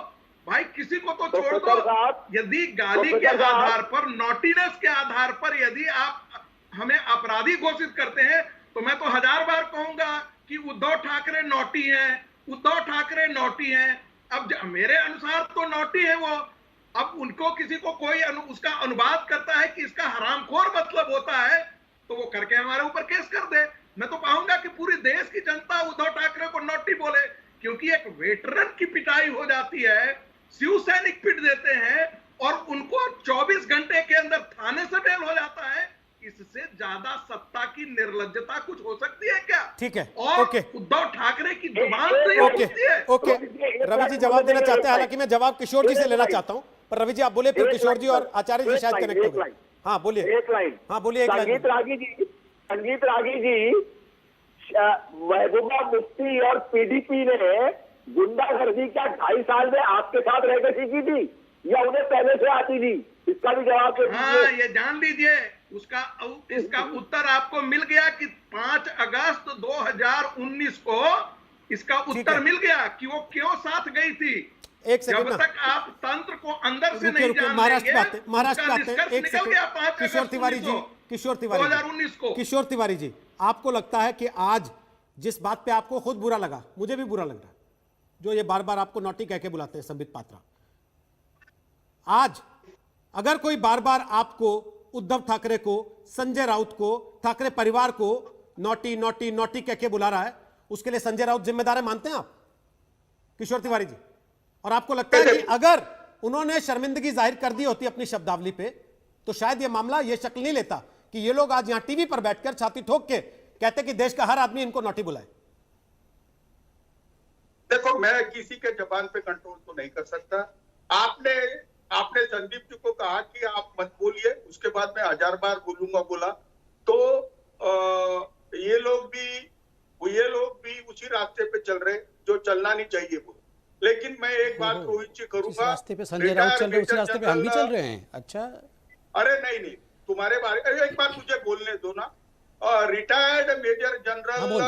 भाई, किसी को तो छोड़ दो। यदि गाली के आधार पर, नॉटीनेस के आधार पर यदि आप हमें अपराधी घोषित करते हैं, तो मैं तो 1000 बार कहूंगा कि उद्धव ठाकरे नौटी हैं, उद्धव ठाकरे नौटी हैं। अब मेरे अनुसार तो नौटी है वो। अब उनको किसी को कोई उसका अनुवाद करता है कि इसका हरामखोर मतलब होता है, तो वो करके हमारे ऊपर केस कर दे। मैं तो कहूंगा कि पूरी देश की जनता उद्धव ठाकरे को नौटी बोले, क्योंकि एक वेटरन की पिटाई हो जाती है, शिवसैनिक पिट देते हैं और उनको 24 घंटे के अंदर थाने से बेल हो जाता है। इससे ज्यादा सत्ता की निर्लज्जता कुछ हो सकती है क्या? ठीक है, और ओके। उद्धव ठाकरे की जुबान से ही होती है। ओके, रवि जी जवाब देना चाहते हैं, हालांकि मैं जवाब किशोर जी से लेना चाहता हूं, पर रवि जी आप बोले, फिर किशोर जी और आचार्य जी शायद कनेक्ट हो गए। हाँ बोलिए, एक लाइन। हाँ बोलिए, एक लाइन। संगीत रागी जी, महबूबा मुफ्ती और पीडीपी ने गुंडागर्दी क्या 2.5 साल में आपके साथ रहकर सीखी थी या उन्हें पहले से आती थी? इसका भी जवाब दे दीजिए। हाँ, ये जान लीजिए, इसका उत्तर आपको मिल गया कि 5 अगस्त 2019 को इसका उत्तर मिल गया कि वो क्यों साथ गई थी। एक सेकंड, जब तक आप तंत्र को अंदर से रुकिए, नहीं रुकिए, जान महाराष्ट्र लेंगे, बात है, महाराष्ट्र उसका बात है, निष्कर्ष एक निकल सेकंड। गया 5 किशोर अगस्त तिवारी जी, किशोर तिवारी 2019 को। किशोर तिवारी जी, आपको लगता है कि आज जिस बात पे आपको खुद बुरा लगा, मुझे भी बुरा लग रहा है, जो ये बार बार आपको नौटी कह के बुलाते हैं संबित पात्रा, आज अगर कोई बार बार आपको, उद्धव ठाकरे को, संजय राउत को, ठाकरे परिवार को नौटी नौटी नौटी कह के बुला रहा है, उसके लिए संजय राउत जिम्मेदार है, मानते हैं आप किशोर तिवारी जी? और आपको लगता है कि अगर उन्होंने शर्मिंदगी जाहिर कर दी होती अपनी शब्दावली पे, तो शायद यह मामला यह शक्ल नहीं लेता कि ये लोग आज यहां टीवी पर बैठकर छाती ठोक के कहते कि देश का हर आदमी इनको नौटी बुलाए? देखो, मैं किसी के जबान पे कंट्रोल तो नहीं कर सकता। आपने संदीप जी को कहा कि आप मत बोलिए, उसके बाद मैं 1000 बार बोलूंगा बोला, तो ये लोग भी उसी रास्ते पे चल रहे जो चलना नहीं चाहिए वो। लेकिन मैं एक बात रोहित जी करूंगा, रास्ते पे संजय राउत चल रहे, उसी रास्ते पे हम भी चल रहे हैं। अच्छा, अरे नहीं, तुम्हारे बारे, एक बार मुझे बोलने दो ना। रिटायर्ड मेजर जनरल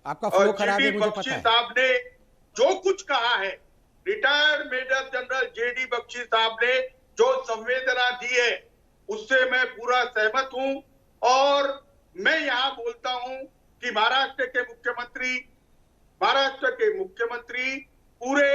आपका फ्लो खराब है, मुझे पता है। साहब ने जो कुछ कहा है, retired major general JD Bakshi साहब ने जो संवेदना दी है, उससे मैं पूरा सहमत हूं। और मैं यहां बोलता हूं कि महाराष्ट्र के मुख्यमंत्री पूरे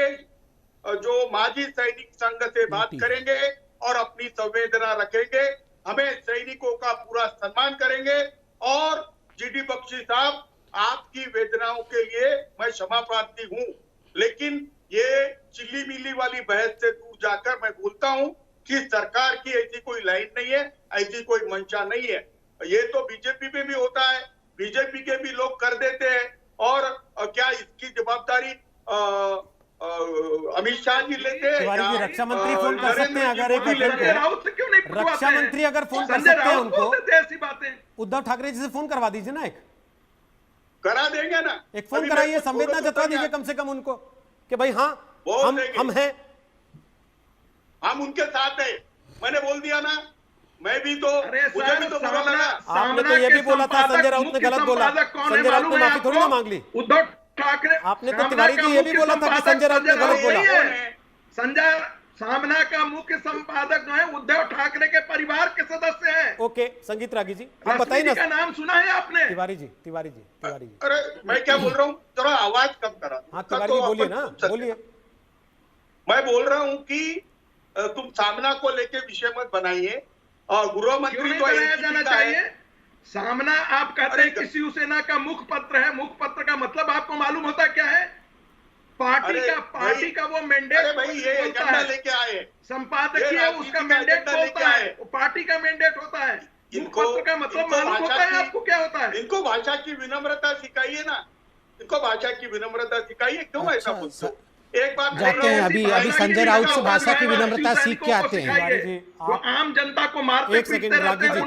जो माजी सैनिक संघ से बात करेंगे और अपनी संवेदना रखेंगे, हमें सैनिकों का पूरा सम्मान करेंगे। और जीडी बख्शी साहब, आपकी वेदनाओं के लिए मैं क्षमा प्रार्थी हूं, लेकिन ये चिल्ली मिल्ली वाली बहस से दूर जाकर मैं बोलता हूं कि सरकार की ऐसी कोई लाइन नहीं है, ऐसी कोई मंशा नहीं है। ये तो बीजेपी में भी होता है, बीजेपी के भी लोग कर देते हैं। और क्या इसकी जवाबदारी अमित शाह जी लेते हैं? रक्षा मंत्री फोन कर सकते हैं अगर एक रक्षा मंत्री अगर फोन कर सकते हैं उनको, ऐसी बातें उद्धव ठाकरे जी से फोन करवा दीजिए ना, एक करा देंगे ना, एक फोन कराइए, संवेदना जता दीजिए कम से कम उनको कि भाई हाँ हम हैं, हम उनके साथ हैं। मैंने बोल दिया ना, मैं भी तो, मुझे भी तो बुरा लगा। आपने तो ये भी बोला था संजय राउत ने गलत बोला, संजय राउत ने माफी थोड़ी ना मांग ली। उद्धव ठाकरे, आपने तो तिवारी जी ये भी बोला था कि संजय राउत ने गलत बोला। संजय सामना का मुख्य संपादक जो है उद्धव ठाकरे के परिवार के सदस्य हैं। ओके, संगीत रागी जी आप बताइए ना, का नाम सुना है आपने? तिवारी जी। अरे मैं क्या बोल रहा हूँ, थोड़ा आवाज कम करा। हाँ तिवारी जी बोलिए ना, बोलिए। मैं बोल रहा हूँ कि तुम सामना को लेके विषय मत बनाइए, और गृह मंत्री तो जाना चाहिए। सामना आप कहते हैं कि शिवसेना का मुखपत्र है, मुखपत्र का मतलब आपको मालूम होता क्या है? पार्टी का वो मैंडेट बोलता है, लेके आए संपादकीय उसका मैंडेट बोलता है, वो पार्टी का मैंडेट होता है। मुखपत्र का मतलब मालूम होता है आपको क्या होता है? इनको भाषा की विनम्रता सिखाइए ना, इनको भाषा की विनम्रता सिखाइए। क्यों ऐसा बोलते हो? एक बात जाते हैं, अभी संजय राउत से भाषा की विनम्रता सीख के आते हैं। वो आम जनता को मारते एक सेकंड रागी जी,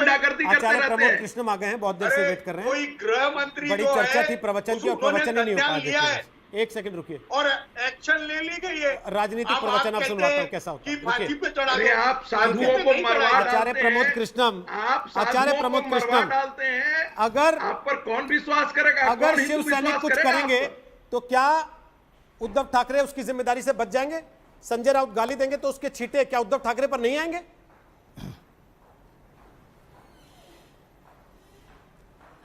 आचार्य प्रमोद कृष्णम आ गए हैं, बहुत देर से वेट कर रहे हैं। कोई गृह मंत्री बड़ी चर्चा थी प्रवचन की और प्रवचन ही नहीं हो पाया। एक सेकंड रुकिए, और एक्शन ले ली गई है। राजनीतिक प्रवचन आप सुनवाता हूँ कैसा होता है। आप साधुओं को मरवा आचार्य प्रमोद कृष्णम, आचार्य प्रमोद कृष्णम डालते हैं, अगर आप पर कौन विश्वास करेगा? अगर शिव सैनिक कुछ करेंगे तो क्या उद्धव ठाकरे उसकी जिम्मेदारी से बच जाएंगे? संजय राउत गाली देंगे तो उसके छींटे क्या उद्धव ठाकरे पर नहीं आएंगे?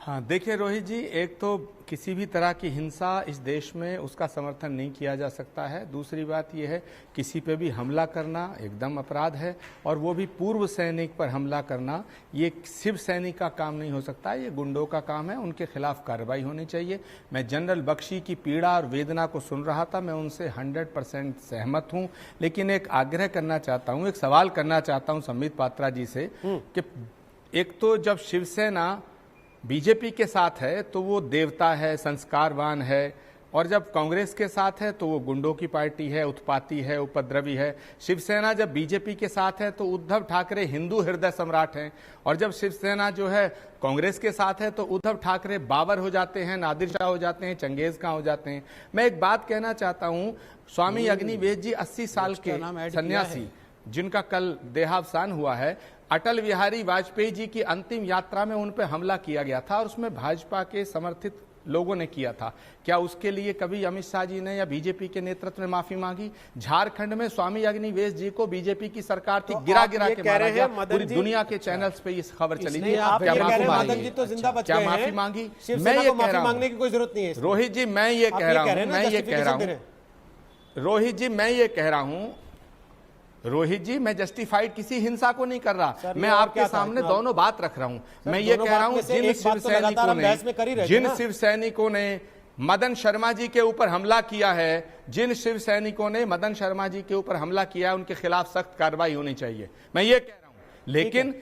हाँ, देखिए रोहित जी, एक तो किसी भी तरह की हिंसा इस देश में उसका समर्थन नहीं किया जा सकता है। दूसरी बात यह है, किसी पे भी हमला करना एकदम अपराध है, और वो भी पूर्व सैनिक पर हमला करना ये सिर्फ सैनिक का काम नहीं हो सकता, ये गुंडों का काम है। उनके खिलाफ कार्रवाई होनी चाहिए। मैं जनरल बख्शी की पीड़ा और वेदना को सुन रहा था, मैं उनसे 100% सहमत हूँ, लेकिन एक आग्रह करना चाहता हूँ, एक सवाल करना चाहता हूँ संबित पात्रा जी से कि एक तो जब शिवसेना बीजेपी के साथ है तो वो देवता है, संस्कारवान है, और जब कांग्रेस के साथ है तो वो गुंडों की पार्टी है, उत्पाती है, उपद्रवी है। शिवसेना जब बीजेपी के साथ है तो उद्धव ठाकरे हिंदू हृदय सम्राट हैं, और जब शिवसेना जो है कांग्रेस के साथ है तो उद्धव ठाकरे बाबर हो जाते हैं, नादिर शाह हो जाते हैं, चंगेज खां हो जाते हैं। मैं एक बात कहना चाहता हूँ, स्वामी अग्निवेश जी 80 साल के सन्यासी जिनका कल देहावसान हुआ है, अटल बिहारी वाजपेयी जी की अंतिम यात्रा में उन पर हमला किया गया था और उसमें भाजपा के समर्थित लोगों ने किया था। क्या उसके लिए कभी अमित शाह जी ने या बीजेपी के नेतृत्व ने माफी मांगी? झारखंड में स्वामी अग्निवेश जी को बीजेपी की सरकार थी, गिरा गिरा के मारा गया। पूरी दुनिया के चैनल्स पे इस खबर चली थी। क्या माफी मांगी? मैं ये कह रहा हूं, मांगने की कोई जरूरत नहीं है रोहित जी। मैं ये कह रहा हूं, रोहित जी, मैं ये कह रहा हूं रोहित जी, मैं जस्टिफाइड किसी हिंसा को नहीं कर रहा। मैं आपके सामने दोनों बात रख रहा हूं। मैं ये कह रहा हूं, जिन शिव सैनिकों ने मदन शर्मा जी के ऊपर हमला किया है, जिन शिव सैनिकों ने मदन शर्मा जी के ऊपर हमला किया है, उनके खिलाफ सख्त कार्रवाई होनी चाहिए। मैं ये कह रहा हूं। लेकिन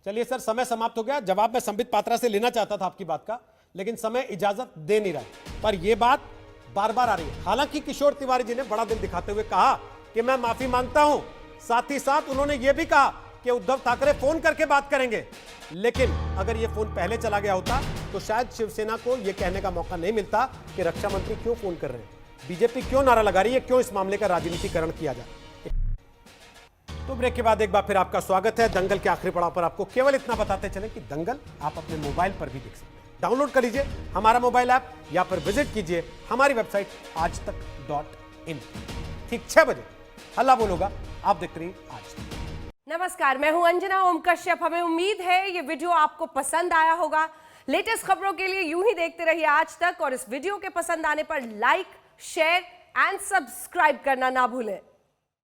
चलिए सर, समय समाप्त हो गया। जवाब मैं संबित पात्रा से लेना चाहता था आपकी बात का, लेकिन समय इजाजत दे नहीं रहा। पर यह बात बार बार आ रही है। हालांकि किशोर तिवारी जी ने बड़ा दिल दिखाते हुए कहा कि मैं माफी मांगता हूं, साथ ही साथ उन्होंने यह भी कहा कि उद्धव ठाकरे फोन करके बात करेंगे। लेकिन अगर यह फोन पहले चला गया होता तो शायद शिवसेना को यह कहने का मौका नहीं मिलता कि रक्षा मंत्री क्यों फोन कर रहे हैं, बीजेपी क्यों नारा लगा रही है, क्यों इस मामले का राजनीतिकरण किया जाए। तो ब्रेक के बाद एक बार फिर आपका स्वागत है। दंगल के आखिरी पड़ाव पर आपको केवल इतना बताते चले कि दंगल आप अपने मोबाइल पर भी देख सकते हैं। डाउनलोड कर लीजिए हमारा मोबाइल ऐप या फिर विजिट कीजिए हमारी वेबसाइट aajtak.in। ठीक 6 बजे हल्ला बोलोगा। आप देखते रहिए आज। नमस्कार, मैं हूं अंजना ओम कश्यप। हमें उम्मीद है ये वीडियो आपको पसंद आया होगा। लेटेस्ट खबरों के लिए यूं ही देखते रहिए आज तक, और इस वीडियो के पसंद आने पर लाइक, शेयर एंड सब्सक्राइब करना ना भूलें।